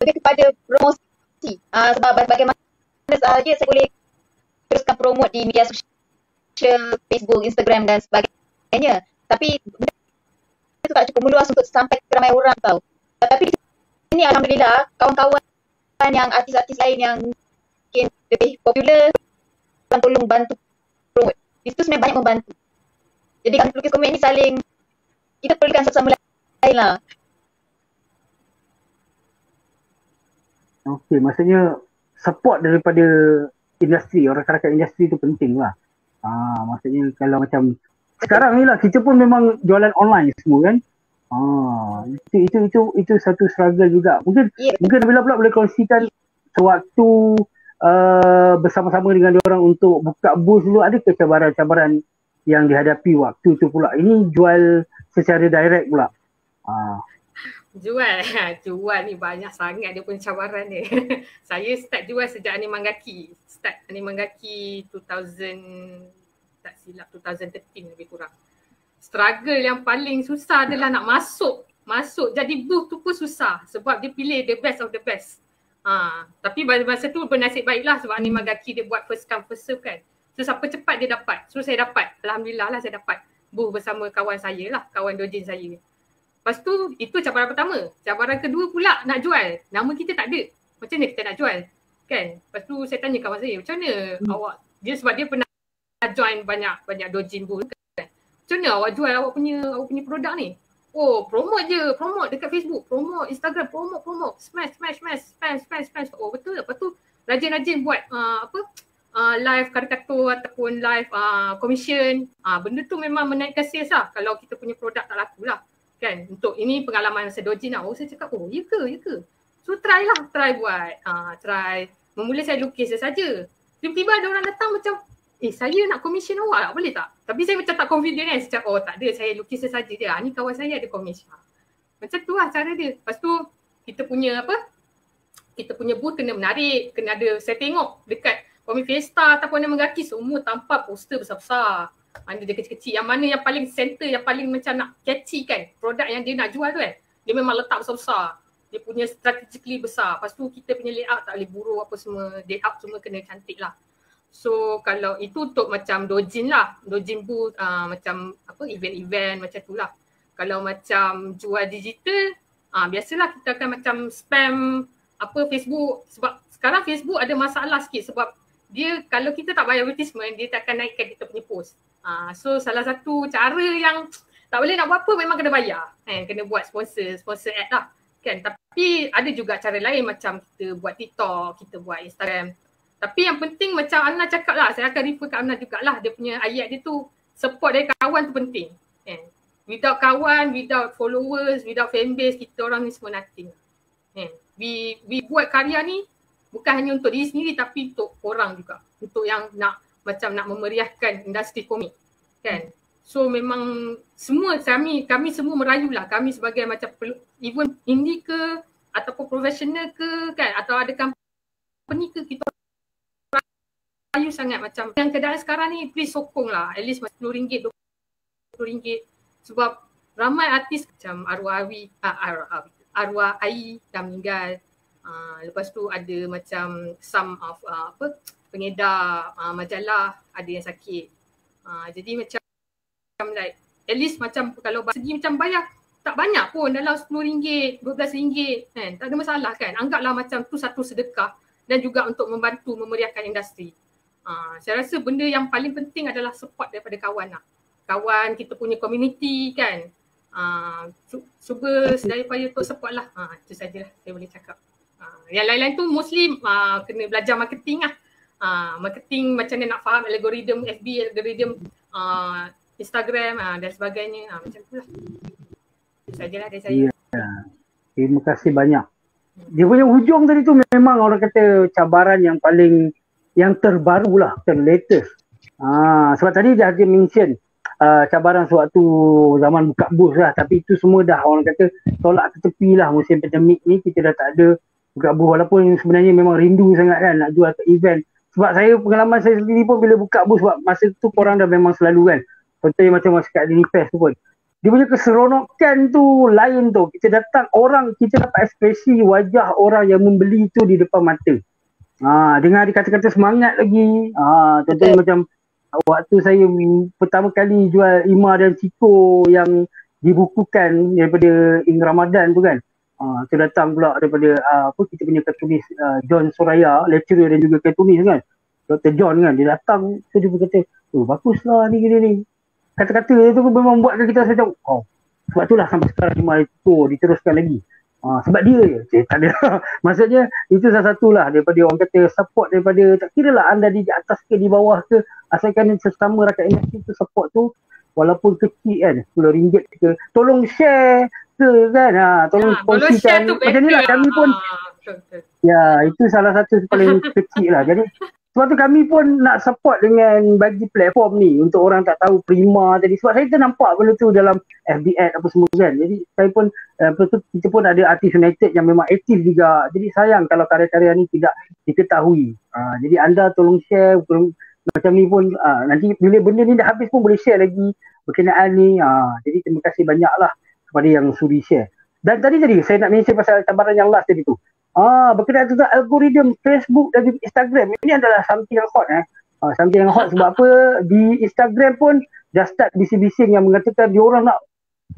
Lebih kepada promosi. Sebab bagaimana sahaja saya boleh teruskan promote di media sosial, Facebook, Instagram dan sebagainya. Tapi itu tak cukup meluas untuk sampai ke ramai orang tau. Tapi ini alhamdulillah kawan-kawan yang artis-artis lain yang mungkin lebih popular tolong bantu promote. Itu sebenarnya banyak membantu. Jadi kami pelukis komik ni saling, kita perlukan satu sama lain lah. Okey, maksudnya support daripada industri, orang rakan industri tu penting lah. Maksudnya kalau macam sekarang ni lah, kita pun memang jualan online semua kan. Itu satu struggle juga. Mungkin Nabila pula boleh kongsikan sewaktu bersama-sama dengan diorang untuk buka booth dulu, ada ke cabaran-cabaran yang dihadapi waktu tu pula? Ini jual secara direct pula. Jual ni banyak sangat dia punya cabaran dia. Saya start jual sejak Animangaki. Start Animangaki 2013 lebih kurang. Struggle yang paling susah adalah nak masuk jadi booth tu pun susah sebab dia pilih the best of the best. Tapi masa tu bernasib baiklah sebab Animangaki dia buat first come first serve kan. So siapa cepat dia dapat. So saya dapat. Alhamdulillah lah saya dapat booth bersama kawan saya lah, kawan dojin saya. Lepas tu itu cabaran pertama. Cabaran kedua pula nak jual. Nama kita tak ada. Macam mana kita nak jual? Kan? Lepas tu saya tanya kawan saya, macam mana awak? Dia sebab dia pernah join banyak dojin booth kan. Macam mana awak jual awak punya produk ni? Oh, promote dekat Facebook, promote Instagram, promote, smash, spam. Oh, betul. Lepas tu rajin-rajin buat live karikatur ataupun live commission. Benda tu memang menaikkan sales lah kalau kita punya produk tak laku lah. Kan? Untuk ini pengalaman masa dojin lah. Oh, saya cakap, oh, ya ke? So try buat. Try. Memula saya lukis saja. Tiba-tiba ada orang datang macam, saya nak commission awak, boleh tak? Tapi saya macam tak confident kan. Saya cakap, oh tak ada, saya lukis saja je. Ni kawan saya ada commission. Macam tu lah cara dia. Lepas tu kita punya booth kena menarik, kena ada, saya tengok dekat Komik Fiesta ataupun Animangaki semua tampal poster besar-besar. Mana dia kecil-kecil, yang mana yang paling center, yang paling macam nak catchy kan, produk yang dia nak jual tu kan, dia memang letak besar-besar. Dia punya strategically besar. Lepas tu kita punya layout tak boleh buruk apa semua, layout semua kena cantik lah. So kalau itu untuk macam dojin lah, dojin booth, macam event-event macam tu lah. Kalau macam jual digital, biasalah kita akan macam spam Facebook, sebab sekarang Facebook ada masalah sikit sebab dia kalau kita tak bayar advertisement, dia tak akan naikkan kita punya post. So salah satu cara yang tak boleh nak buat apa memang kena bayar. Kena buat sponsor ad lah. Kan? Tapi ada juga cara lain macam kita buat TikTok, kita buat Instagram. Tapi yang penting macam Amna cakap lah, saya akan refer kat Amna jugalah, dia punya ayat dia tu support dari kawan tu penting. Without kawan, without followers, without fanbase, kita orang ni semua nothing. We buat karya ni bukan hanya untuk diri sendiri tapi untuk orang juga. Untuk yang nak memeriahkan industri komik kan. So memang semua kami semua merayulah. Kami sebagai macam even indie ke ataupun profesional ke kan, atau ada company ke, kita rayu sangat macam yang keadaan sekarang ni. Please sokong lah, at least RM10, RM20 sebab ramai artis macam arwah Ai dah meninggal. Lepas tu ada macam some of pengedar majalah ada yang sakit. Jadi macam like at least macam kalau segi macam bayar tak banyak pun, dalam RM10, RM12 kan, tak ada masalah kan. Anggaplah macam tu satu sedekah dan juga untuk membantu memeriahkan industri. Saya rasa benda yang paling penting adalah support daripada kawan lah. Kawan, kita punya community kan. Cuba sedaya upaya untuk support lah. Itu sajalah saya boleh cakap. Yang lain-lain tu mostly kena belajar marketing lah. Marketing macam mana nak faham algoritma FB, algoritma Instagram dan sebagainya. Macam tu lah. Itu sajalah dari saya. Terima kasih banyak. Dia punya hujung tadi tu memang orang kata cabaran yang paling, yang terbaru lah, latest. Sebab tadi dia ada mention cabaran sewaktu zaman buka booth lah, tapi itu semua dah orang kata tolak ke tepi lah. Musim pandemik ni kita dah tak ada buka booth, walaupun sebenarnya memang rindu sangat kan nak jual ke event. Sebab saya, pengalaman saya sendiri pun bila buka booth, sebab masa tu korang dah memang selalu kan, contohnya macam masa kat Dinifest tu pun, dia punya keseronokan tu lain tu. Kita datang, orang, kita dapat ekspresi wajah orang yang membeli tu di depan mata. Dengar dia kata-kata semangat lagi. Contohnya macam waktu saya pertama kali jual Ima dan Ciko yang dibukukan daripada Ing Ramadan tu kan. Tu datang pula daripada kita punya kartunis John Soraya, lecturer dan juga kartunis kan. Dr. John kan, dia datang, tu dia pun kata, baguslah ni gini ni. Kata-kata tu memang buatkan kita rasa macam, sebab itulah sampai sekarang Ima itu diteruskan lagi. Sebab dia je, tak ada. Maksudnya itu salah satulah daripada orang kata support daripada, tak kira lah anda di atas ke di bawah ke, asalkan sesama rakyat industri tu support tu walaupun kecil kan, RM10 ke, tolong share ke kan, tolong kongsikan macam ni lah. Kami pun ya, itu salah satu paling kecil lah. Jadi sebab tu kami pun nak support dengan bagi platform ni untuk orang tak tahu Prima tadi. Sebab saya ternampak benda tu dalam FB ad apa semua kan. Jadi saya pun, kita pun ada artis United yang memang aktif juga. Jadi sayang kalau karya-karya ni tidak diketahui. Jadi anda tolong share macam ni pun. Nanti bila benda ni dah habis pun boleh share lagi berkenaan ni. Jadi terima kasih banyak lah kepada yang sudi share. Dan tadi saya nak mention pasal cabaran yang last tadi tu. Berkenaan tentang algoritma Facebook dan juga Instagram. Ini adalah something yang hot something yang hot sebab apa, di Instagram pun dah start bising-bising yang mengatakan diorang nak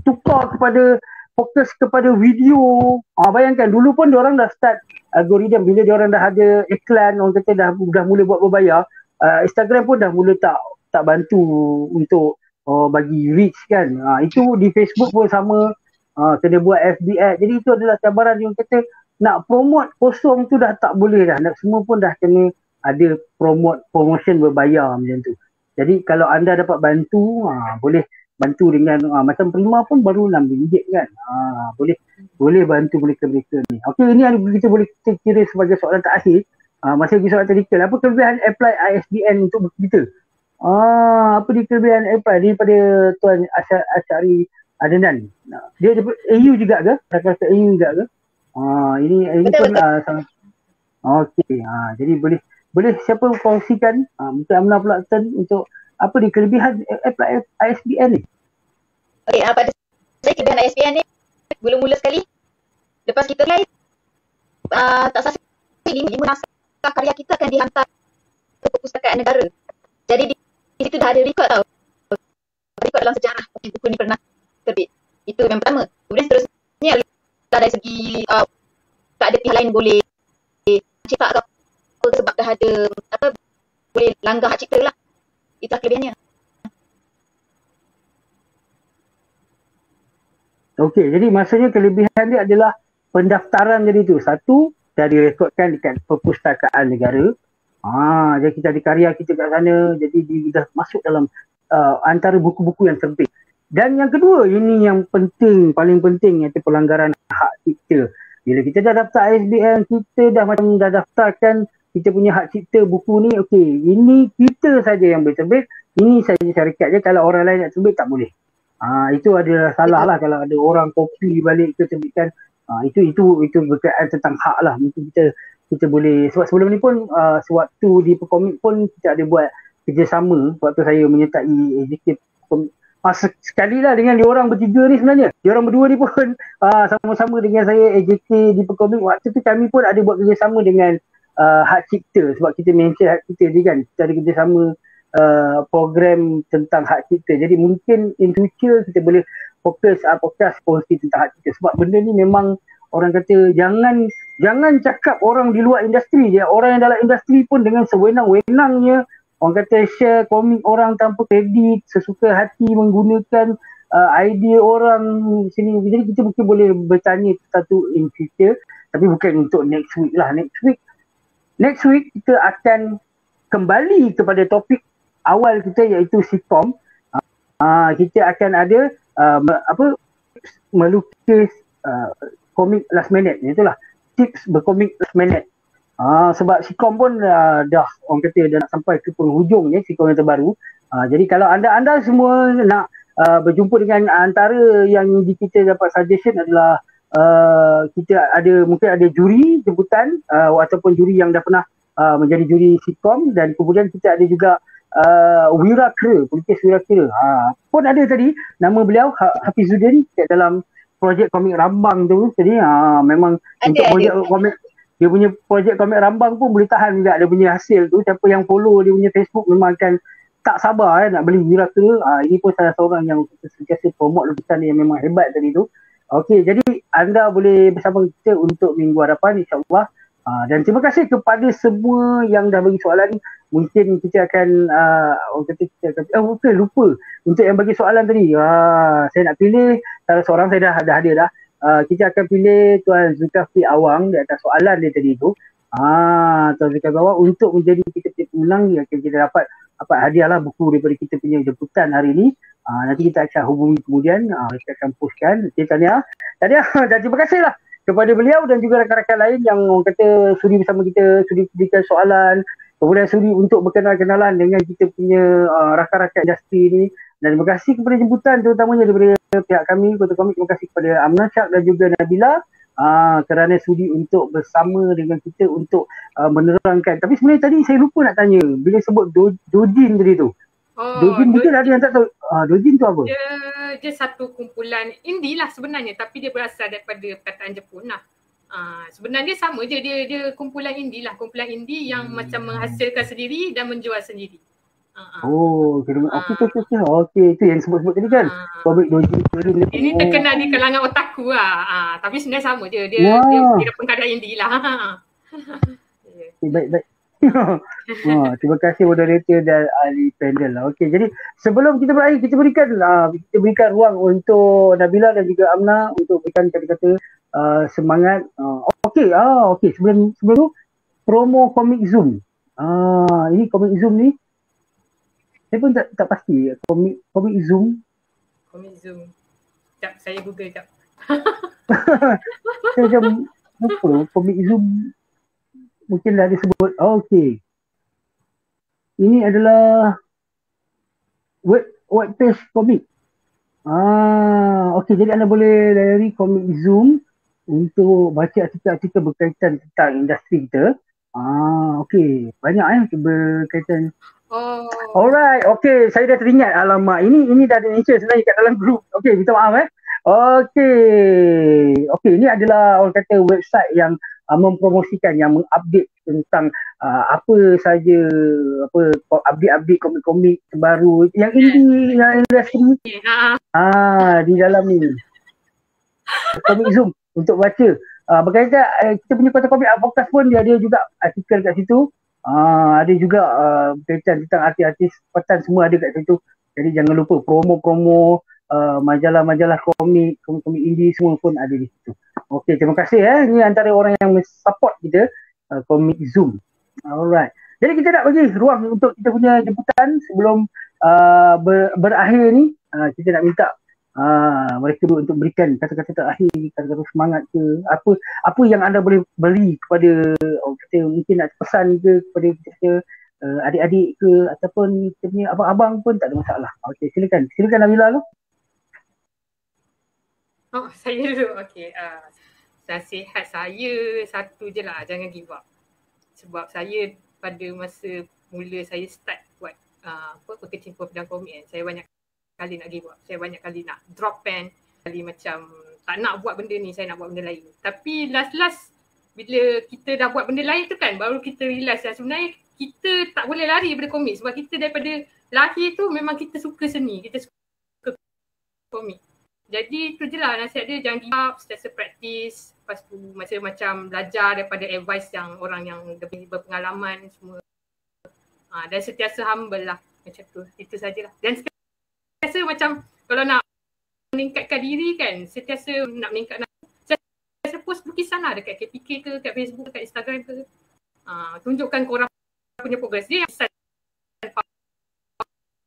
tukar kepada fokus kepada video. Bayangkan dulu pun diorang dah start algoritma bila diorang dah ada iklan, orang kata dah mula buat berbayar. Instagram pun dah mula tak bantu untuk bagi reach kan. Itu di Facebook pun sama, kena buat FB ad. Jadi itu adalah cabaran yang kata nak promote kosong tu dah tak boleh dah. Semua pun dah kena ada promotion berbayar macam tu. Jadi kalau anda dapat bantu, boleh bantu dengan macam Prima pun baru RM6 kan. Boleh bantu mereka-mereka ni. Okey, ini kita boleh kira sebagai soalan terakhir. Masih lagi soalan teknikal. Apa kelebihan apply ISBN untuk kita? Apa dia kelebihan apply daripada Tuan Asyari Adnan? Dia AU juga ke? Kata AU juga ke? Ini pun sangat okey. Jadi boleh siapa kongsikan Mungkin Amna pula untuk apa di kelebihan apply ISBN ni? Okey, pada saya kelebihan ISBN ni mula-mula sekali lepas kita live tak sasa 5 naskah karya kita akan dihantar ke perpustakaan negara. Jadi di situ dah ada rekod tau. Rekod dalam sejarah buku ni pernah terbit. Itu yang pertama. Kemudian seterusnya dari segi tak ada pihak lain boleh cetak ke apa sebab dah ada boleh langgar hak cipta lah. Itulah kelebihannya. Okey, jadi maksudnya kelebihan dia adalah pendaftaran jadi tu. Satu, dah direkodkan dekat perpustakaan negara. Jadi kita ada karya kita kat sana, jadi dia dah masuk dalam antara buku-buku yang terbit. Dan yang kedua, ini yang penting, paling penting, iaitu pelanggaran hak cipta. Bila kita dah daftar ISBN, kita dah macam dah daftarkan kita punya hak cipta buku ni, okey, ini kita saja yang boleh terbit, ini saja syarikat je, kalau orang lain nak terbit tak boleh. Itu adalah salah lah kalau ada orang kopi balik ke terbitkan. Itu berkaitan tentang hak lah. Mungkin kita boleh, sebab sebelum ni pun sewaktu di Perkomik pun kita ada buat kerjasama, waktu saya menyertai AJK sekali lah dengan diorang bertiga ni sebenarnya. Diorang berdua ni pun sama-sama dengan saya AJK di Perkomik. Waktu tu kami pun ada buat kerjasama dengan hak cipta, sebab kita mention hak cipta je kan. Kita ada kerjasama program tentang hak cipta. Jadi mungkin in future kita boleh fokus podcast kongsi tentang hak cipta. Sebab benda ni memang orang kata jangan cakap orang di luar industri je. Orang yang dalam industri pun dengan sewenang-wenangnya orang kata share komik orang tanpa kredit, sesuka hati menggunakan idea orang sini. Jadi kita mungkin boleh bertanya satu in future, tapi bukan untuk next week lah. Next week kita akan kembali kepada topik awal kita, iaitu sitcom. Kita akan ada melukis komik last minute. Itulah tips berkomik last minute. Sebab sitcom pun dah orang kata dah nak sampai ke penghujung ya, sitcom yang terbaru. Jadi kalau anda semua nak berjumpa dengan antara yang kita dapat suggestion adalah kita ada, mungkin ada juri jemputan ataupun juri yang dah pernah menjadi juri sitcom, dan kemudian kita ada juga Wirakira, pelukis Wirakira. Pun ada tadi nama beliau Hafizuddin dalam projek komik Rambang tu. Jadi memang untuk projek komik, dia punya projek komik Rambang pun boleh tahan juga dia punya hasil tu. Siapa yang follow dia punya Facebook memang akan tak sabar nak beli Wirakira. Ini pun salah seorang yang sentiasa promote lukisan yang memang hebat tadi tu. Okey, jadi anda boleh bersama kita untuk minggu hadapan insya-Allah. Dan terima kasih kepada semua yang dah bagi soalan. Mungkin kita akan lupa untuk yang bagi soalan tadi. Saya nak pilih salah seorang, saya dah ada dah. Kita akan pilih Tuan Zulkifli Awang di atas soalan dia tadi tu. Tuan Zulkifli Awang untuk menjadi kita punya pemenang, akan kita dapat hadiah lah buku daripada kita punya jemputan hari ni. Nanti kita akan hubungi kemudian, kita akan postkan. Okay, Tahniah. Dan terima kasih lah kepada beliau dan juga rakan-rakan lain yang orang kata sudi bersama kita, sudi berikan soalan, kemudian sudi untuk berkenal-kenalan dengan kita punya rakan-rakan industri ni. Dan terima kasih kepada jemputan terutamanya daripada pihak kami, Kota Komik. Terima kasih kepada Amna Syak dan juga Nabila kerana sudi untuk bersama dengan kita untuk menerangkan. Tapi sebenarnya tadi saya lupa nak tanya, bila sebut Dojin tadi tu. Dojin mungkin ada yang tak tahu. Dojin tu apa? Dia satu kumpulan indie lah sebenarnya, tapi dia berasal daripada perkataan Jepun lah. Sebenarnya sama je, dia kumpulan indie lah. Kumpulan indie yang macam menghasilkan sendiri dan menjual sendiri. Okey, itu yang sebut-sebut tadi kan. Komik Dojin. Ini terkenal di kalangan otaku lah. Tapi sebenarnya sama je. Dia pengkarya indie lah. Baik. Terima kasih moderator dan ahli panel lah. Okey, jadi sebelum kita berakhir, kita berikan ruang untuk Nabila dan juga Amna untuk berikan kata-kata semangat. Okey, sebelum tu promo komik Zoom. Ini komik Zoom ni saya pun tak pasti. Komik Zoom. Sekejap, saya Google sekejap. Saya macam apa komik Zoom. Mungkin dah disebut. Okey. Ini adalah web page komik. Okey, jadi anda boleh layari komik Zoom untuk baca artikel-artikel berkaitan tentang industri kita. Okey, banyak berkaitan. Alright, okey, saya dah teringat. Alamak, ini dah di-mention sebenarnya kat dalam grup. Okey, minta maaf Okey, ini adalah orang kata website yang mempromosikan, yang mengupdate tentang apa saja, update komik-komik terbaru yang indie, yang industri di dalam ni. Komik Zoom untuk baca. Berkaitan kita punya Kota Komik Podcast pun dia ada juga artikel kat situ. Ada juga berkaitan tentang artis-artis tempatan, semua ada kat situ. Jadi jangan lupa promo-promo majalah-majalah komik indie semua pun ada di situ. Okey, terima kasih Ini antara orang yang support kita, komik Zoom. Alright. Jadi kita nak bagi ruang untuk kita punya jemputan sebelum berakhir ni. kita nak minta mereka untuk berikan kata-kata terakhir, kata-kata semangat ke, apa yang anda boleh beri kepada kita, mungkin nak pesan ke kepada kita, adik-adik ke ataupun kita punya abang-abang pun tak ada masalah. Okey, silakan Nabila tu. Oh, saya dulu. Okey. Nasihat saya satu je lah, jangan give up. Sebab saya pada masa mula saya start buat berkecimpung bidang komik, saya banyak kali nak give up. Saya banyak kali nak drop pen, kali macam tak nak buat benda ni, saya nak buat benda lain. Tapi last bila kita dah buat benda lain tu kan, baru kita realise yang sebenarnya kita tak boleh lari daripada komik. Sebab kita daripada lahir tu memang kita suka seni, kita suka komik. Jadi tu je lah nasihat dia, jangan give up, sentiasa practice. Lepas tu macam belajar daripada advice yang orang yang lebih berpengalaman semua. Dan sentiasa humble lah, macam tu. Itu sajalah. Dan sentiasa macam kalau nak meningkatkan diri kan, sentiasa nak meningkatkan, sentiasa post lukisan lah dekat KPK ke, dekat Facebook, dekat Instagram ke. Tunjukkan korang punya progress. Dia yang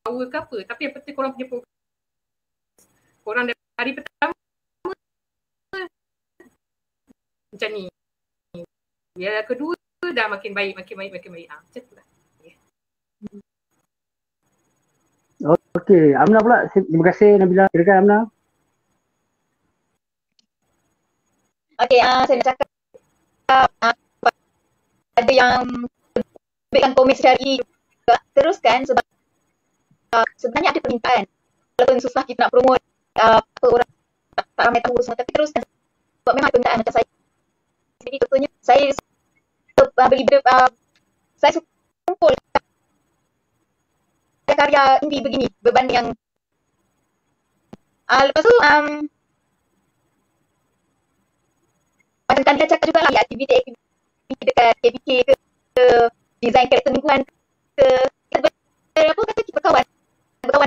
power ke apa, tapi yang penting korang punya progress. Korang dari hari pertama macam ni, biar kedua dah makin baik. Macam tu lah. Okey, Amna pula. Terima kasih Nabila. Silakan Amna. Okey, saya nak cakap ada yang terbitkan komik syar'i juga, teruskan sebab sebenarnya ada permintaan. Walaupun susah kita nak promote, orang tak ramai tahu semua, tapi teruskan sebab memang ada permintaan. Macam saya jadi contohnya, saya beli benda, saya suka kumpul karya indie begini berbanding yang lepas tu macam tadi dah cakap juga lah, aktiviti dekat KPK ke design karakter lingkungan ke, kita berkawan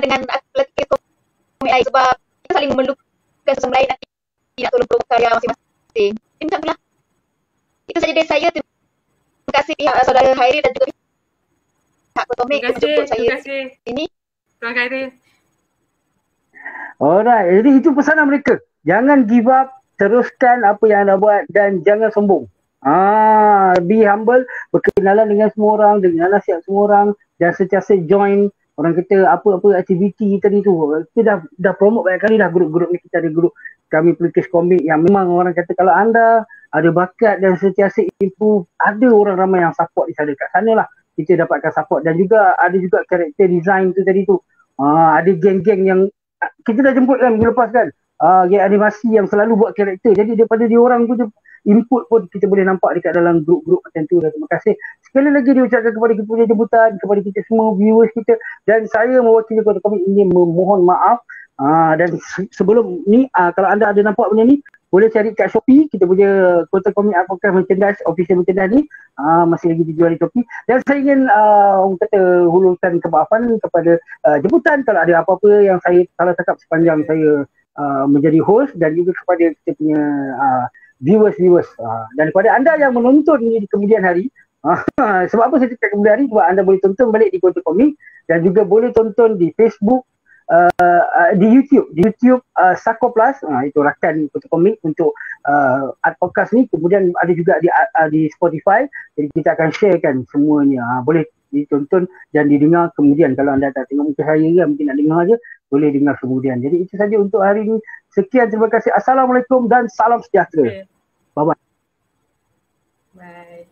dengan lelaki komik lain sebab kita saling memerlukan sesama lain, nanti nak tolong promote karya masing-masing. Macam tu lah. Itu saja dari saya. Terima kasih pihak saudara Hairil dan juga pihak Kotomik menjemput saya ini. Terima kasih. Alright, jadi itu pesanan mereka. Jangan give up, teruskan apa yang anda buat dan jangan sombong. Be humble, berkenalan dengan semua orang, dengan nasihat semua orang dan sentiasa join orang kita apa-apa aktiviti tadi tu. Kita dah promote banyak kali dah grup-grup ni. Kita ada grup kami pelukis komik yang memang orang kata kalau anda ada bakat dan sentiasa improve, ada orang ramai yang support di sana. Kat sana lah kita dapatkan support dan juga ada juga karakter design tu tadi tu. Ada geng-geng yang kita dah jemput kan minggu lepas kan. Geng animasi yang selalu buat karakter. Jadi daripada dia orang tu input pun kita boleh nampak dekat dalam grup-grup macam tu. Terima kasih. Sekali lagi diucapkan kepada kita punya jemputan, kepada kita semua viewers kita, dan saya mewakili Kota Komik ini memohon maaf. Dan sebelum ni kalau anda ada nampak benda ni, boleh cari kat Shopee, kita punya Kota Komik Art Podcast merchandise, official merchandise ni masih lagi dijual di Shopee. Dan saya ingin orang kata hulurkan kemaafan kepada jemputan kalau ada apa-apa yang saya salah cakap sepanjang saya menjadi host, dan juga kepada kita punya viewers dan kepada anda yang menonton ini di kemudian hari. Sebab apa saya cakap kemudian hari? Sebab anda boleh tonton balik di Kota Komik dan juga boleh tonton di Facebook, di YouTube Sako Plus, itu rakan Kota Komik untuk art podcast ni. Kemudian ada juga di Spotify, jadi kita akan sharekan semuanya. Boleh ditonton dan didengar kemudian. Kalau anda tak tengok muka saya kan, mungkin nak dengar je, boleh dengar kemudian. Jadi itu saja untuk hari ini. Sekian, terima kasih. Assalamualaikum dan salam sejahtera. Bye bye. Bye.